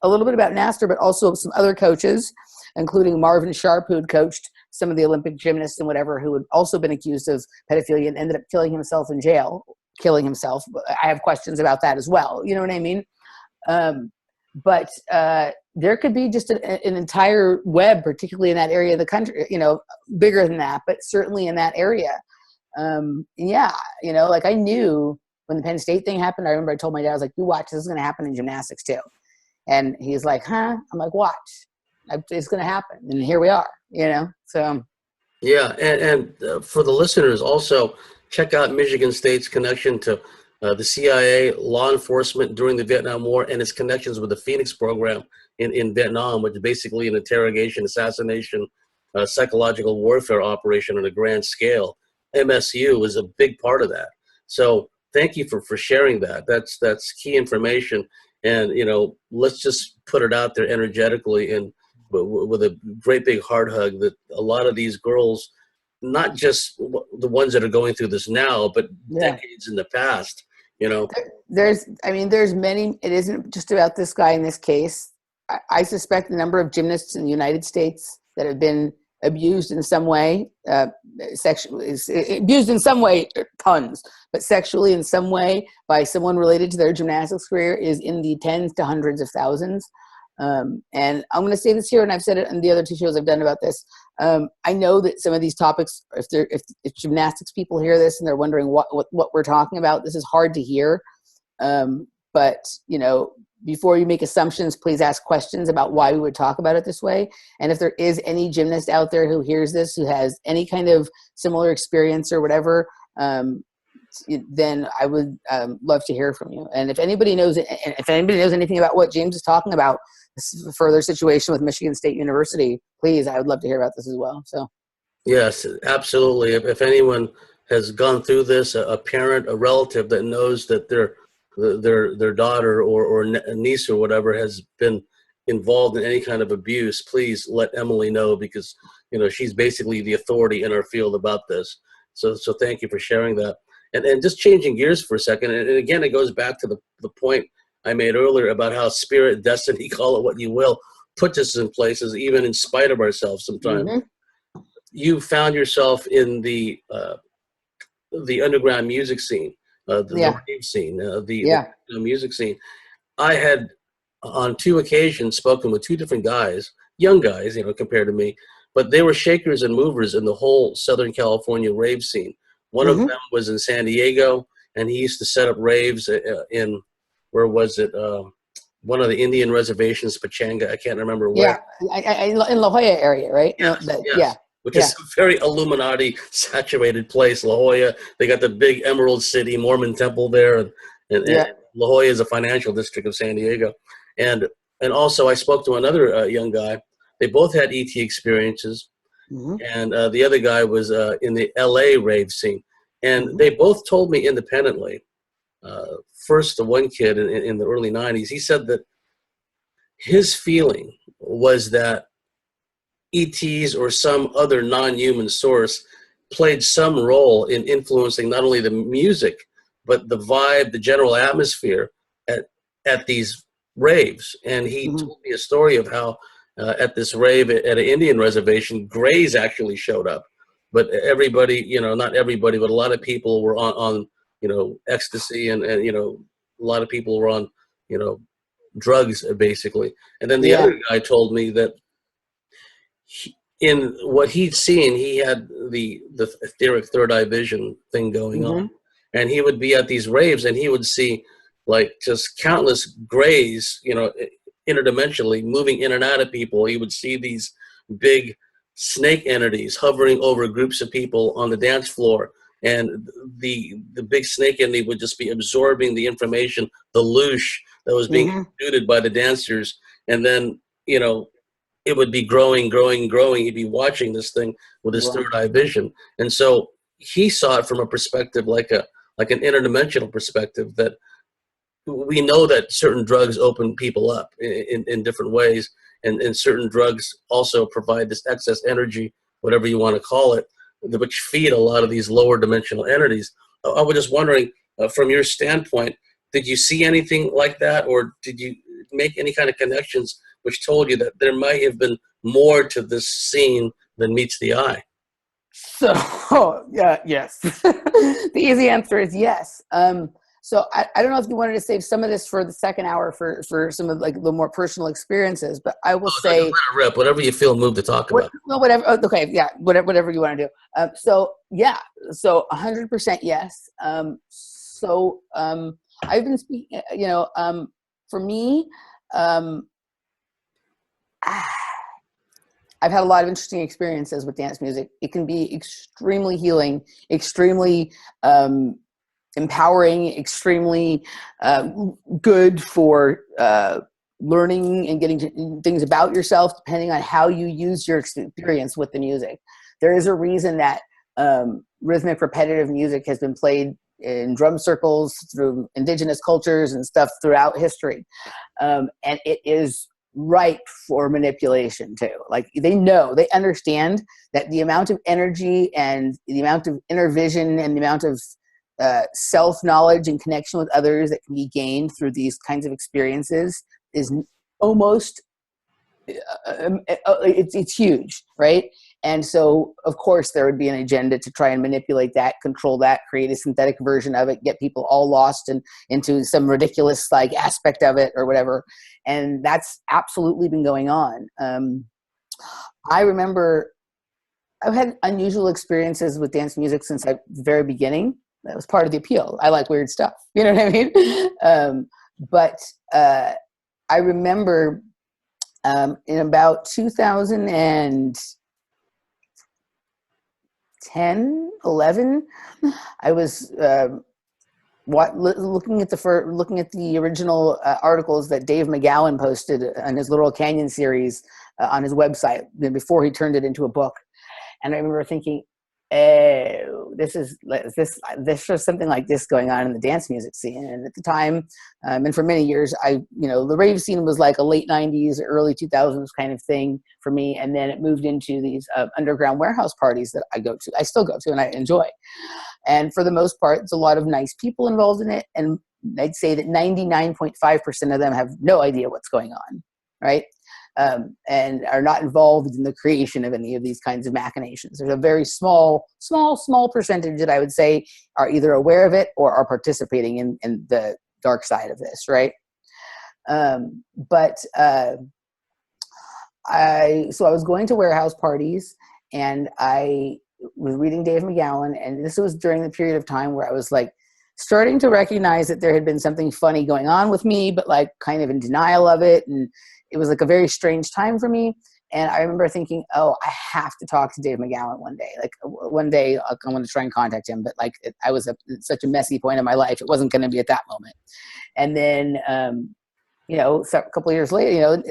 a little bit about Nassar, but also some other coaches, including Marvin Sharp, who had coached some of the Olympic gymnasts and whatever, who had also been accused of pedophilia and ended up killing himself in jail. I have questions about that as well. You know what I mean? But there could be just an entire web, particularly in that area of the country, you know, bigger than that, but certainly in that area. Yeah, you know, like I knew when the Penn State thing happened, I remember I told my dad, I was like, you watch, this is going to happen in gymnastics too. And he's like, huh? I'm like, watch. It's going to happen. And here we are, you know? So. Yeah. And for the listeners, also check out Michigan State's connection to the CIA, law enforcement during the Vietnam War, and its connections with the Phoenix program in Vietnam, which is basically an interrogation, assassination, psychological warfare operation on a grand scale. MSU is a big part of that. So thank you for sharing that. That's key information. And, you know, let's just put it out there energetically and with a great big heart hug that a lot of these girls, not just the ones that are going through this now, but decades in the past, you know. There's many, it isn't just about this guy in this case. I suspect the number of gymnasts in the United States that have been abused in some way, sexually, abused in some way, tons, but sexually in some way by someone related to their gymnastics career is in the tens to hundreds of thousands. And I'm going to say this here, and I've said it in the other two shows I've done about this. I know that some of these topics, if gymnastics people hear this and they're wondering what we're talking about, this is hard to hear. But, you know, before you make assumptions, please ask questions about why we would talk about it this way. And if there is any gymnast out there who hears this, who has any kind of similar experience or whatever, then I would love to hear from you. And if anybody knows anything about what James is talking about, this further situation with Michigan State University, please, I would love to hear about this as well. So, yes, absolutely. If anyone has gone through this, a parent, a relative that knows that their daughter or niece or whatever has been involved in any kind of abuse, please let Emily know, because, you know, she's basically the authority in our field about this. So thank you for sharing that. And just changing gears for a second, and again, it goes back to the point I made earlier about how spirit, destiny, call it what you will, puts us in places even in spite of ourselves sometimes. Mm-hmm. You found yourself in the underground music scene, the rave scene, the music scene. I had on 2 occasions spoken with 2 different guys, young guys, you know, compared to me, but they were shakers and movers in the whole Southern California rave scene. One of them was in San Diego, and he used to set up raves in, where was it? One of the Indian reservations, Pachanga. I can't remember where. Yeah, in La Jolla area, right? Yes, yes. Which is a very Illuminati saturated place, La Jolla. They got the big Emerald City Mormon temple there, and La Jolla is a financial district of San Diego. And also I spoke to another young guy. They both had ET experiences, and the other guy was in the LA rave scene. And they both told me independently. First, the one kid in the early 90s, he said that his feeling was that ETs or some other non-human source played some role in influencing not only the music, but the vibe, the general atmosphere at these raves. And he told me a story of how at this rave at an Indian reservation, Grays actually showed up. But everybody, not everybody, but a lot of people were on ecstasy, and a lot of people were on, drugs, basically. And then the other guy told me that in what he'd seen, he had the etheric third eye vision thing going on. And he would be at these raves and he would see like just countless Grays, interdimensionally moving in and out of people. He would see these big snake entities hovering over groups of people on the dance floor. And the big snake entity would just be absorbing the information, the loosh that was being exuded by the dancers. And then, it would be growing, growing, growing. He'd be watching this thing with his third eye vision. And so he saw it from a perspective like an interdimensional perspective, that we know that certain drugs open people up in different ways. And certain drugs also provide this excess energy, whatever you want to call it, which feed a lot of these lower dimensional entities. I was just wondering, from your standpoint, did you see anything like that, or did you make any kind of connections which told you that there might have been more to this scene than meets the eye? So, yes. The easy answer is yes. So I don't know if you wanted to save some of this for the second hour for some of like the more personal experiences, but I will say, let it rip, whatever you feel moved to talk about. Well, whatever. Okay, yeah, whatever you want to do. So 100% yes. I've been speaking. For me, I've had a lot of interesting experiences with dance music. It can be extremely healing, extremely empowering, extremely good for learning and getting things about yourself, depending on how you use your experience with the music. There is a reason that rhythmic repetitive music has been played in drum circles through indigenous cultures and stuff throughout history. And it is ripe for manipulation too. Like they understand that the amount of energy and the amount of inner vision and the amount of self-knowledge and connection with others that can be gained through these kinds of experiences is almost it's huge, right? And so of course there would be an agenda to try and manipulate that, control that, create a synthetic version of it, get people all lost into some ridiculous like aspect of it or whatever. And that's absolutely been going on. I remember I've had unusual experiences with dance music since the very beginning. That was part of the appeal. I like weird stuff. You know what I mean? But I remember in about 2010, 11, I was looking at the original articles that Dave McGowan posted on his Little Canyon series on his website before he turned it into a book. And I remember thinking, this is something like this going on in the dance music scene. And at the time, and for many years, the rave scene was like a late 90s, early 2000s kind of thing for me. And then it moved into these underground warehouse parties that I still go to and I enjoy. And for the most part, it's a lot of nice people involved in it. And I'd say that 99.5% of them have no idea what's going on, right? And are not involved in the creation of any of these kinds of machinations. There's a very small percentage that I would say are either aware of it or are participating in the dark side of this, right? I was going to warehouse parties and I was reading Dave McGowan, and this was during the period of time where I was like starting to recognize that there had been something funny going on with me, but like kind of in denial of it. And it was like a very strange time for me. And I remember thinking, oh, I have to talk to Dave McGowan one day. Like one day I'm going to try and contact him. But like I was at such a messy point in my life. It wasn't going to be at that moment. And then, a couple of years later,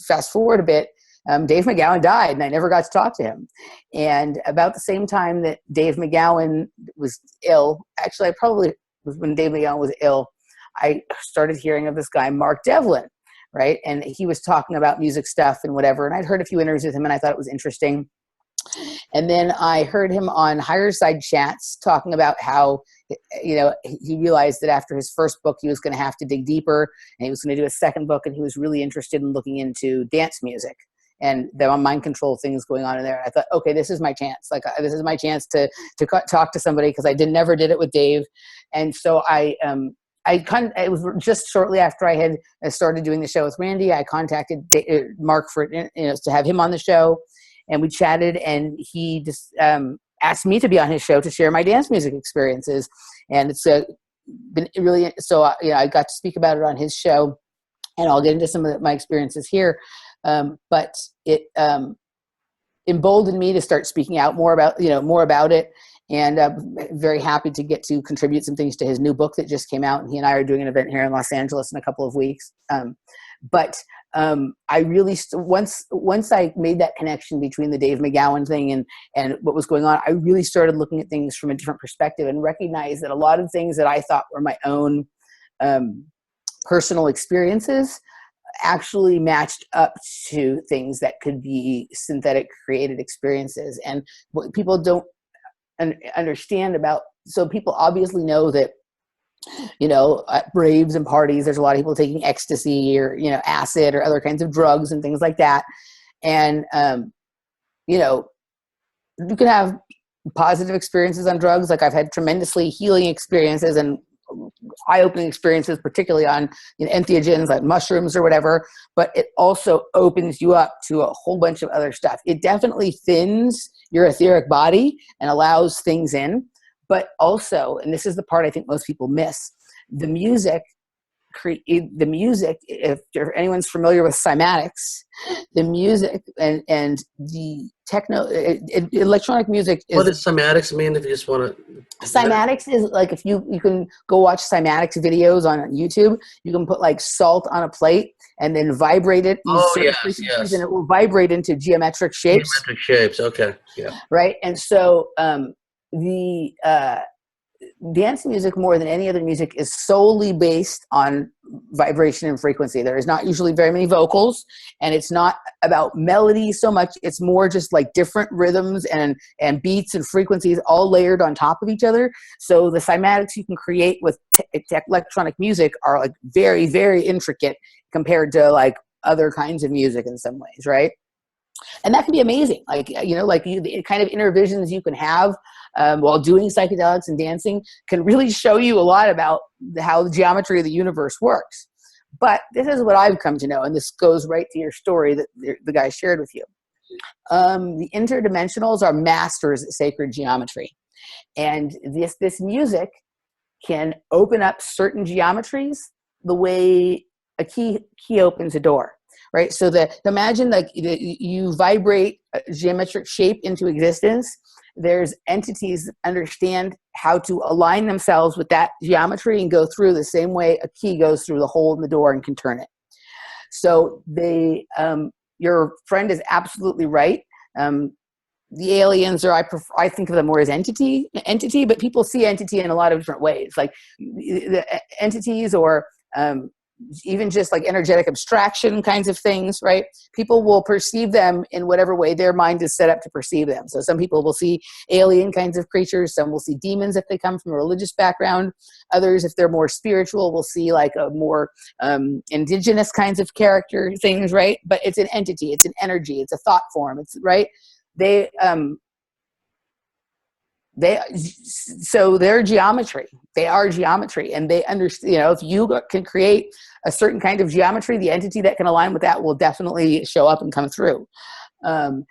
fast forward a bit, Dave McGowan died and I never got to talk to him. And about the same time that Dave McGowan was ill, actually I probably was when Dave McGowan was ill, I started hearing of this guy, Mark Devlin. Right. And he was talking about music stuff and whatever. And I'd heard a few interviews with him and I thought it was interesting. And then I heard him on Higher Side Chats talking about how, you know, he realized that after his first book, he was going to have to dig deeper, and he was going to do a second book, and he was really interested in looking into dance music and the mind control things going on in there. And I thought, okay, this is my chance. Like, this is my chance to talk to somebody, because I never did it with Dave. And so it was just shortly after I had started doing the show with Randy, I contacted Mark for, you know, to have him on the show, and we chatted, and he just asked me to be on his show to share my dance music experiences. And it's been really, so you know, I got to speak about it on his show, and I'll get into some of my experiences here. But it emboldened me to start speaking out more about it. And I'm very happy to get to contribute some things to his new book that just came out. And he and I are doing an event here in Los Angeles in a couple of weeks. I really, once I made that connection between the Dave McGowan thing and what was going on, I really started looking at things from a different perspective and recognized that a lot of things that I thought were my own personal experiences actually matched up to things that could be synthetic created experiences. And what people don't understand about, so people obviously know that, you know, at raves and parties, there's a lot of people taking ecstasy or, you know, acid or other kinds of drugs and things like that. And, you know, you can have positive experiences on drugs. Like, I've had tremendously healing experiences and eye-opening experiences, particularly on, you know, entheogens like mushrooms or whatever, but it also opens you up to a whole bunch of other stuff. It definitely thins your etheric body and allows things in, but also, and this is the part I think most people miss, the music, if anyone's familiar with cymatics, the music and the electronic music is... What does cymatics mean, if you just want to... Cymatics is like, if you can go watch cymatics videos on YouTube, you can put like salt on a plate and then vibrate it. Yes. And it will vibrate into geometric shapes. Geometric shapes, okay, yeah. Right, and so the dance music, more than any other music, is solely based on vibration and frequency. There is not usually very many vocals, and it's not about melody so much. It's more just like different rhythms and beats and frequencies all layered on top of each other. So the cymatics you can create with electronic music are like very, very intricate compared to like other kinds of music in some ways, right? And that can be amazing. Like, you know, like the kind of inner visions you can have while doing psychedelics and dancing can really show you a lot about how the geometry of the universe works. But this is what I've come to know, and this goes right to your story that the guy shared with you. The interdimensionals are masters at sacred geometry. And this music can open up certain geometries the way a key opens a door. Right, so imagine like you vibrate a geometric shape into existence. There's entities that understand how to align themselves with that geometry and go through the same way a key goes through the hole in the door and can turn it. So your friend is absolutely right. The aliens are, I think of them more as entity, but people see entity in a lot of different ways, like the entities or even just like energetic abstraction kinds of things, right? People will perceive them in whatever way their mind is set up to perceive them. So some people will see alien kinds of creatures. Some will see demons if they come from a religious background. Others, if they're more spiritual, will see like a more indigenous kinds of character things, right? But it's an entity, it's an energy, it's a thought form, it's right. So they're geometry. They are geometry, and they understand. You know, if you can create a certain kind of geometry, the entity that can align with that will definitely show up and come through. So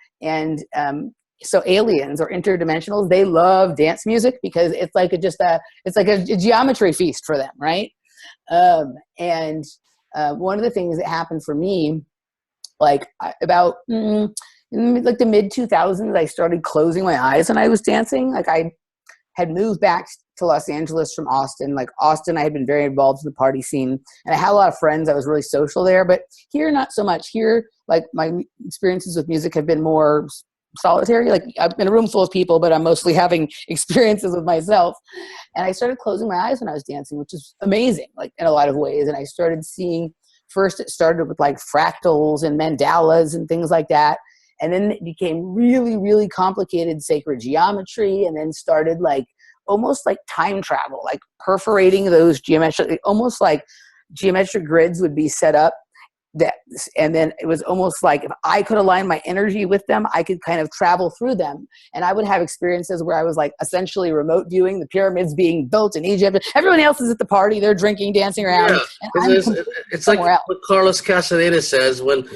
aliens or interdimensionals, they love dance music because it's like a geometry feast for them, right? One of the things that happened for me, like about in like the mid 2000s, I started closing my eyes when I was dancing. Like, I had moved back to Los Angeles from Austin. Like Austin, I had been very involved in the party scene, and I had a lot of friends. I was really social there, but here, not so much. Here, like my experiences with music have been more solitary. Like, I'm in a room full of people, but I'm mostly having experiences with myself. And I started closing my eyes when I was dancing, which is amazing, like in a lot of ways. And I started seeing, first it started with like fractals and mandalas and things like that. And then it became really, really complicated sacred geometry, and then started like almost like time travel, like perforating those geometric, almost like geometric grids would be set up. And then it was almost like if I could align my energy with them, I could kind of travel through them. And I would have experiences where I was like essentially remote viewing the pyramids being built in Egypt. Everyone else is at the party. They're drinking, dancing around. Yeah, And it's like what Carlos Castaneda says when,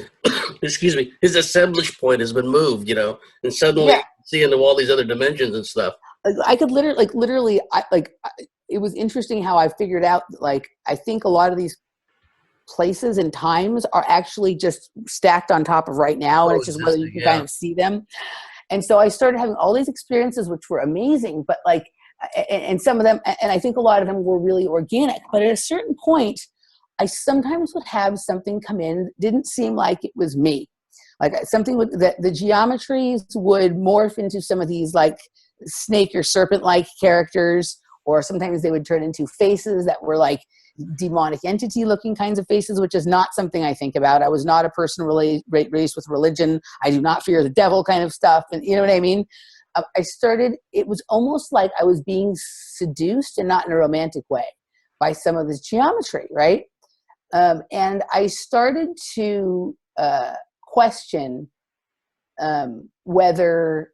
excuse me, his assemblage point has been moved, and suddenly see into all these other dimensions and stuff. I could literally, it was interesting how I figured out, like, I think a lot of these places and times are actually just stacked on top of right now, and it's just whether you can kind of see them. And so I started having all these experiences which were amazing, but like, and some of them, and I think a lot of them were really organic, but at a certain point I sometimes would have something come in, didn't seem like it was me, like something that the geometries would morph into some of these like snake or serpent like characters, or sometimes they would turn into faces that were like demonic entity looking kinds of faces, which is not something I think about. I was not a person raised with religion. I do not fear the devil kind of stuff. And you know what I mean? It was almost like I was being seduced, and not in a romantic way, by some of this geometry, right? And I started to question whether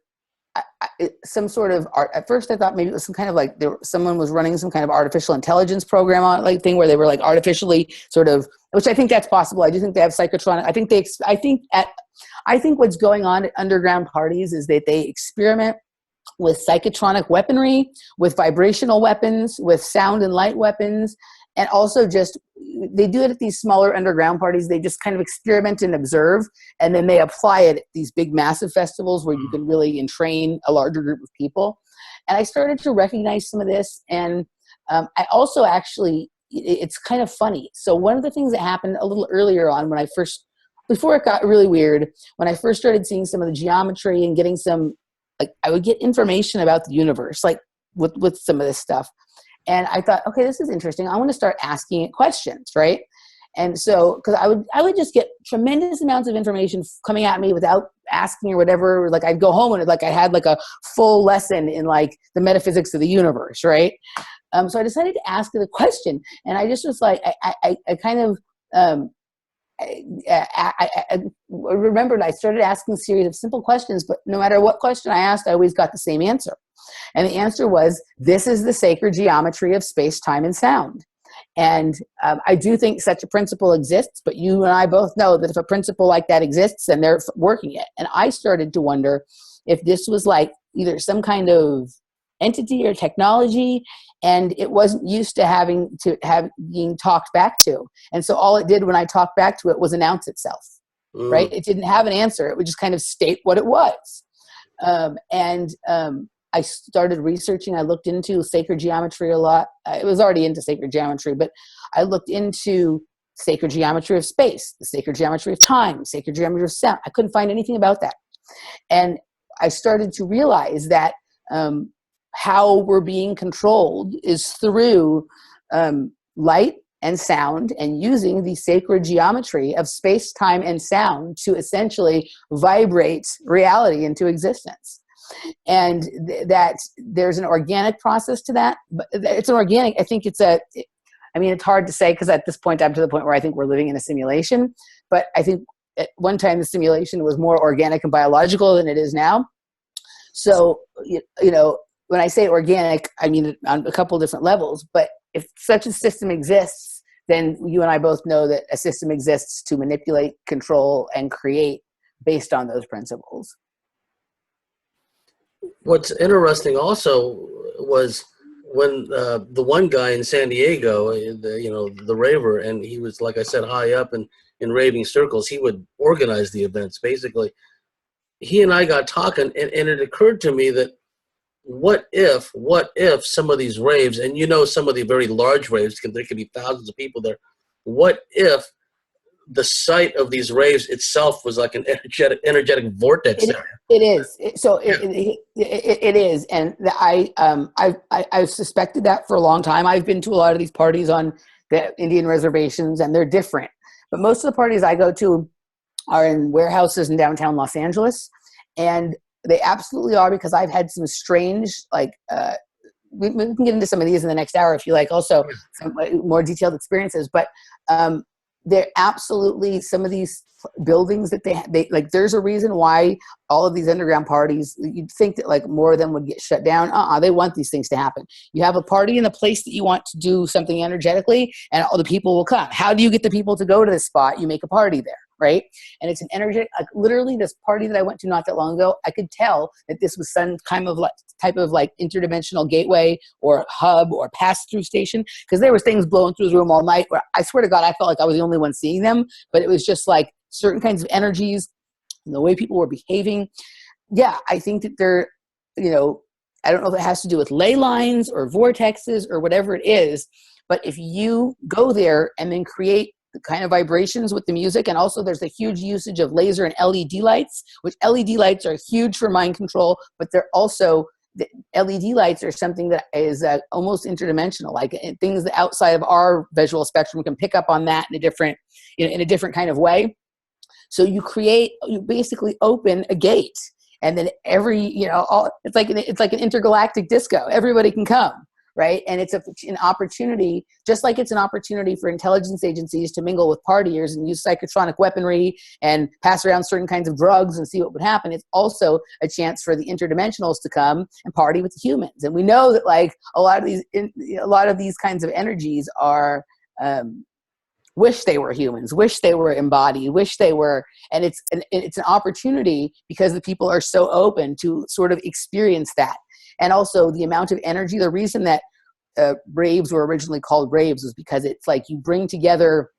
some sort of art. At first I thought maybe it was some kind of like someone was running some kind of artificial intelligence program on like thing where they were like artificially sort of, which I think that's possible. I do think they have psychotronic. I think what's going on at underground parties is that they experiment with psychotronic weaponry, with vibrational weapons, with sound and light weapons, and also just they do it at these smaller underground parties. They just kind of experiment and observe, and then they apply it at these big massive festivals where you can really entrain a larger group of people. And I started to recognize some of this, and I also actually, it's kind of funny. So one of the things that happened a little earlier on before it got really weird, when I first started seeing some of the geometry and getting some, like I would get information about the universe, like with some of this stuff. And I thought, okay, this is interesting. I want to start asking it questions, right? And so, because I would just get tremendous amounts of information coming at me without asking or whatever. Like I'd go home and I had like a full lesson in like the metaphysics of the universe, right? So I decided to ask it a question, and I just was like, I kind of, I remembered I started asking a series of simple questions, but no matter what question I asked, I always got the same answer. And the answer was, this is the sacred geometry of space, time, and sound. And I do think such a principle exists, but you and I both know that if a principle like that exists, then they're working it. And I started to wonder if this was like either some kind of entity or technology, and it wasn't used to being talked back to. And so all it did when I talked back to it was announce itself, right? It didn't have an answer. It would just kind of state what it was. I started researching. I looked into sacred geometry a lot. I was already into sacred geometry, but I looked into sacred geometry of space, the sacred geometry of time, sacred geometry of sound. I couldn't find anything about that. And I started to realize that how we're being controlled is through light and sound, and using the sacred geometry of space, time, and sound to essentially vibrate reality into existence. And that there's an organic process to that, but it's an organic, I think it's hard to say, because at this point I'm to the point where I think we're living in a simulation, but I think at one time the simulation was more organic and biological than it is now. So, when I say organic, I mean on a couple different levels, but if such a system exists, then you and I both know that a system exists to manipulate, control, and create based on those principles. What's interesting also was when the one guy in San Diego, the raver, and he was, like I said, high up in raving circles, he would organize the events. Basically, he and I got talking, and it occurred to me that what if some of these raves, and some of the very large raves, there could be thousands of people there, what if the site of these raves itself was like an energetic vortex area? It is. It is, and I've suspected that for a long time. I've been to a lot of these parties on the Indian reservations, and they're different. But most of the parties I go to are in warehouses in downtown Los Angeles. And they absolutely are, because I've had some strange, like, we can get into some of these in the next hour if you like, also some more detailed experiences. But they're absolutely, some of these buildings that they like, there's a reason why all of these underground parties, you'd think that like more of them would get shut down. They want these things to happen. You have a party in a place that you want to do something energetically, and all the people will come. How do you get the people to go to this spot? You make a party there, right? And it's an energetic, like literally this party that I went to not that long ago, I could tell that this was some kind of like type of like interdimensional gateway or hub or pass-through station, because there was things blowing through the room all night where I swear to God, I felt like I was the only one seeing them, but it was just like certain kinds of energies and the way people were behaving. Yeah, I think that they're, you know, I don't know if it has to do with ley lines or vortexes or whatever it is, but if you go there and then create the kind of vibrations with the music, and also there's a huge usage of laser and LED lights, which LED lights are huge for mind control, but they're also, the LED lights are something that is almost interdimensional, like things that outside of our visual spectrum can pick up on that in a different, you know, in a different kind of way. So you basically open a gate, and then it's like an intergalactic disco. Everybody can come, right? And it's an opportunity, just like it's an opportunity for intelligence agencies to mingle with partiers and use psychotronic weaponry and pass around certain kinds of drugs and see what would happen. It's also a chance for the interdimensionals to come and party with the humans. And we know that like a lot of these kinds of energies are, wish they were humans, wish they were embodied, wish they were, and it's an opportunity because the people are so open to sort of experience that. And also the amount of energy, the reason that raves were originally called raves was because it's like you bring together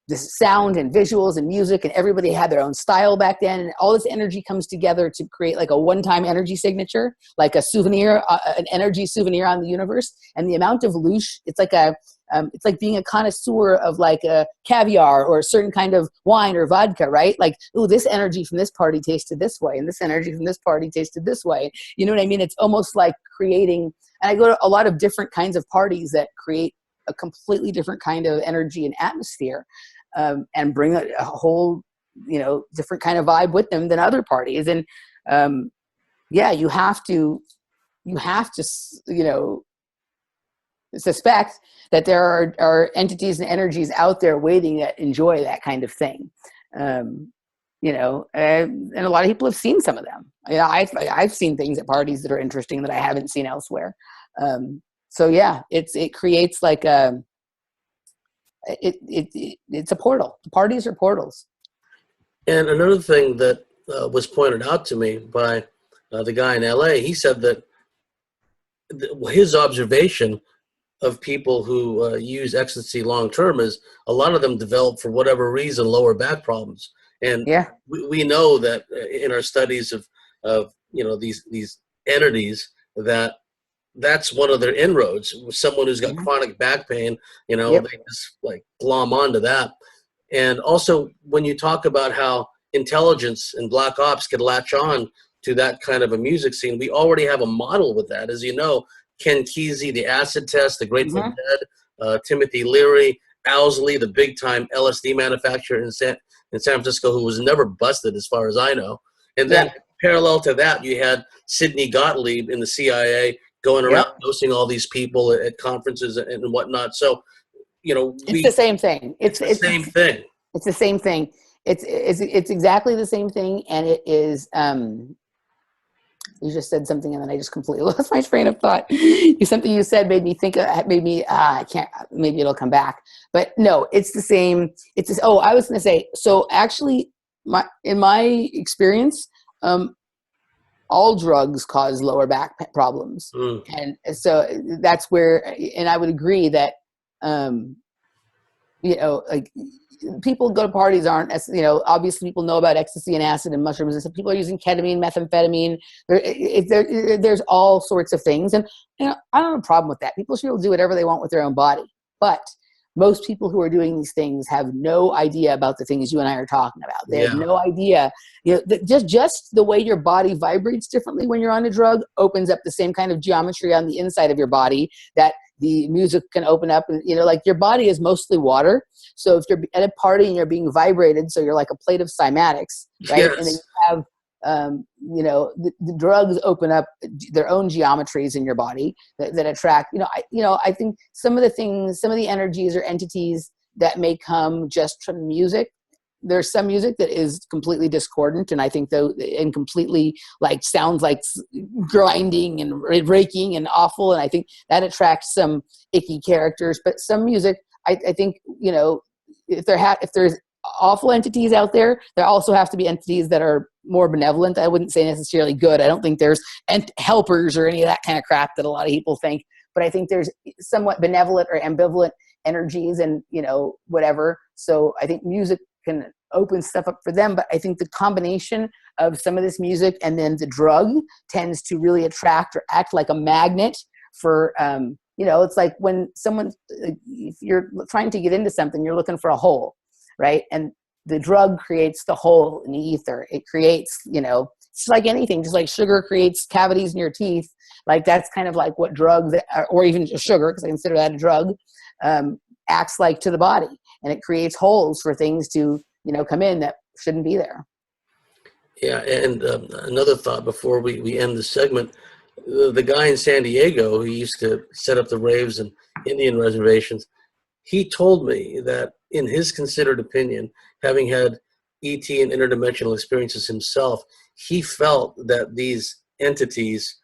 this sound and visuals and music, and everybody had their own style back then, and all this energy comes together to create like a one-time energy signature, like a souvenir, an energy souvenir on the universe. And the amount of loosh, it's like being a connoisseur of like a caviar or a certain kind of wine or vodka, right? Like, oh, this energy from this party tasted this way, and this energy from this party tasted this way. You know what I mean? It's almost like creating, and I go to a lot of different kinds of parties that create a completely different kind of energy and atmosphere, and bring a whole, different kind of vibe with them than other parties. And yeah, you have to, suspect that there are entities and energies out there waiting that enjoy that kind of thing. And a lot of people have seen some of them. I've seen things at parties that are interesting that I haven't seen elsewhere. So yeah, it creates like it's a portal. The parties are portals. And another thing that was pointed out to me by the guy in LA, he said that his observation of people who use ecstasy long term is a lot of them develop, for whatever reason, lower back problems. And yeah, we know that in our studies of these entities, that's one of their inroads. Someone who's got chronic back pain, they just like glom onto that. And also when you talk about how intelligence and black ops could latch on to that kind of a music scene, we already have a model with that. As you know, Ken Kesey, the Acid Test, the Grateful Dead, Timothy Leary, Owsley, the big-time LSD manufacturer in San Francisco, who was never busted as far as I know. And then parallel to that, you had Sidney Gottlieb in the CIA going around dosing all these people at conferences and whatnot. So, it's the same thing. It's the same thing. It's the same thing. It's exactly the same thing, and it is. You just said something, and then I just completely lost my train of thought. Something you said made me think. I can't. Maybe it'll come back. But no, it's the same. I was going to say. So actually, in my experience, all drugs cause lower back problems, and so that's where. And I would agree that, like. People go to parties aren't, obviously people know about ecstasy and acid and mushrooms, and some people are using ketamine, methamphetamine. There's all sorts of things. And, I don't have a problem with that. People should be able to do whatever they want with their own body. But most people who are doing these things have no idea about the things you and I are talking about. They have no idea. Just the way your body vibrates differently when you're on a drug opens up the same kind of geometry on the inside of your body that the music can open up, and like your body is mostly water. So if you're at a party and you're being vibrated, so you're like a plate of cymatics, right? Yes. And then you have the drugs open up their own geometries in your body that attract. I think some of the energies or entities that may come just from music. There's some music that is completely discordant, and I think and completely like sounds like grinding and raking and awful, and I think that attracts some icky characters. But some music, I think, if there's awful entities out there, there also have to be entities that are more benevolent. I wouldn't say necessarily good. I don't think there's helpers or any of that kind of crap that a lot of people think, but I think there's somewhat benevolent or ambivalent energies and whatever. So I think music can open stuff up for them, but I think the combination of some of this music and then the drug tends to really attract or act like a magnet for it's like when if you're trying to get into something, you're looking for a hole, right? And the drug creates the hole in the ether. It creates, it's like anything, just like sugar creates cavities in your teeth. Like that's kind of like what drugs, or even just sugar, because I consider that a drug, acts like to the body, and it creates holes for things to come in that shouldn't be there. Yeah, and another thought before we end the segment, the guy in San Diego who used to set up the raves and Indian reservations, he told me that in his considered opinion, having had ET and interdimensional experiences himself, he felt that these entities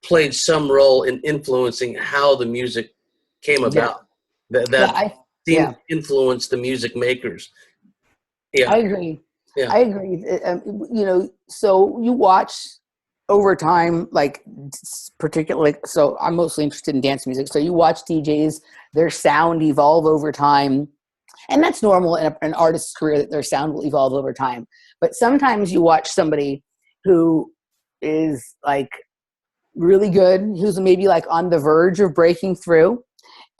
played some role in influencing how the music came about. That seemed to influence the music makers. Yeah, I agree. Yeah. I agree. So you watch over time, like particularly, so I'm mostly interested in dance music. So you watch DJs, their sound evolve over time. And that's normal in an artist's career, that their sound will evolve over time. But sometimes you watch somebody who is like really good, who's maybe like on the verge of breaking through.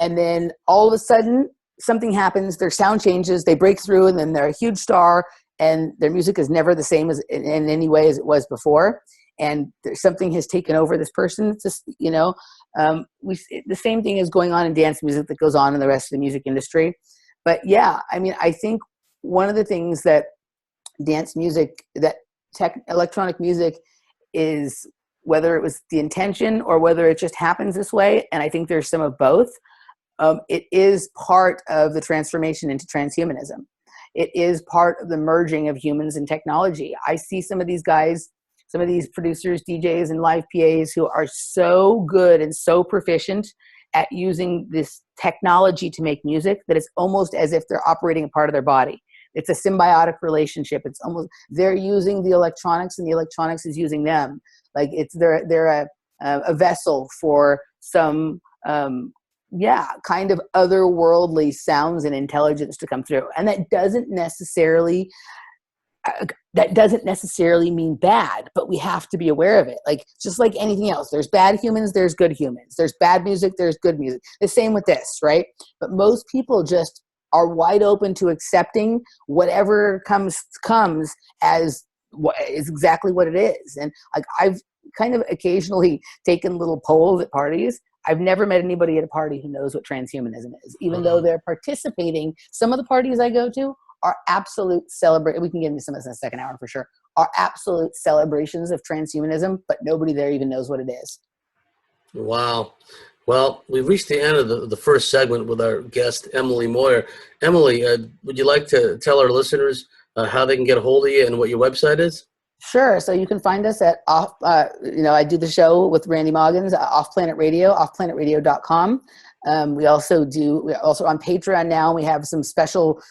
And then all of a sudden something happens, their sound changes, they break through, and then they're a huge star, and their music is never the same as in any way as it was before. And something has taken over this person. It's just, the same thing is going on in dance music that goes on in the rest of the music industry. But yeah, I mean, I think one of the things that dance music, that electronic music is, whether it was the intention or whether it just happens this way, and I think there's some of both, it is part of the transformation into transhumanism. It is part of the merging of humans and technology. I see some of these guys, some of these producers, DJs, and live PAs who are so good and so proficient at using this technology to make music that it's almost as if they're operating a part of their body. It's a symbiotic relationship. It's almost, they're using the electronics and the electronics is using them. Like they're a vessel for some kind of otherworldly sounds and intelligence to come through. And that doesn't necessarily mean bad, but we have to be aware of it. Like, just like anything else, there's bad humans, there's good humans. There's bad music, there's good music. The same with this, right? But most people just are wide open to accepting whatever comes as what is exactly what it is. And like, I've kind of occasionally taken little polls at parties. I've never met anybody at a party who knows what transhumanism is, even though they're participating. Some of the parties I go to are absolute we can get into some of this in the second hour for sure, are absolute celebrations of transhumanism, but nobody there even knows what it is. Wow. Well, we've reached the end of the first segment with our guest, Emily Moyer. Emily, would you like to tell our listeners how they can get a hold of you and what your website is? Sure. So you can find us at I do the show with Randy Maugans, Off Planet Radio, offplanetradio.com. We're also on Patreon now. We have some special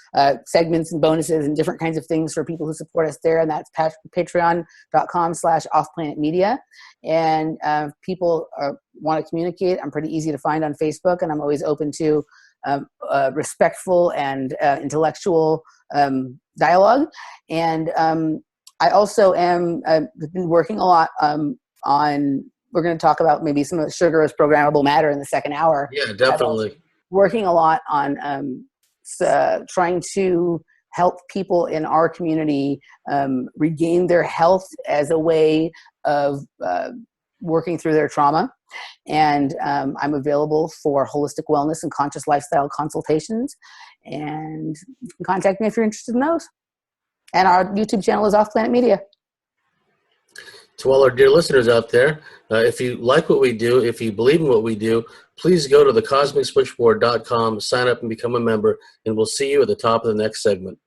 segments and bonuses and different kinds of things for people who support us there. And that's patreon.com/offplanetmedia. And people want to communicate, I'm pretty easy to find on Facebook, and I'm always open to respectful and intellectual dialogue. And I also am been working a lot on, we're going to talk about maybe some of the sugar as programmable matter in the second hour. Yeah, definitely. Working a lot on trying to help people in our community regain their health as a way of working through their trauma. And I'm available for holistic wellness and conscious lifestyle consultations. And you can contact me if you're interested in those. And our YouTube channel is Off Planet Media. To all our dear listeners out there, if you like what we do, if you believe in what we do, please go to thecosmicswitchboard.com, sign up and become a member, and we'll see you at the top of the next segment.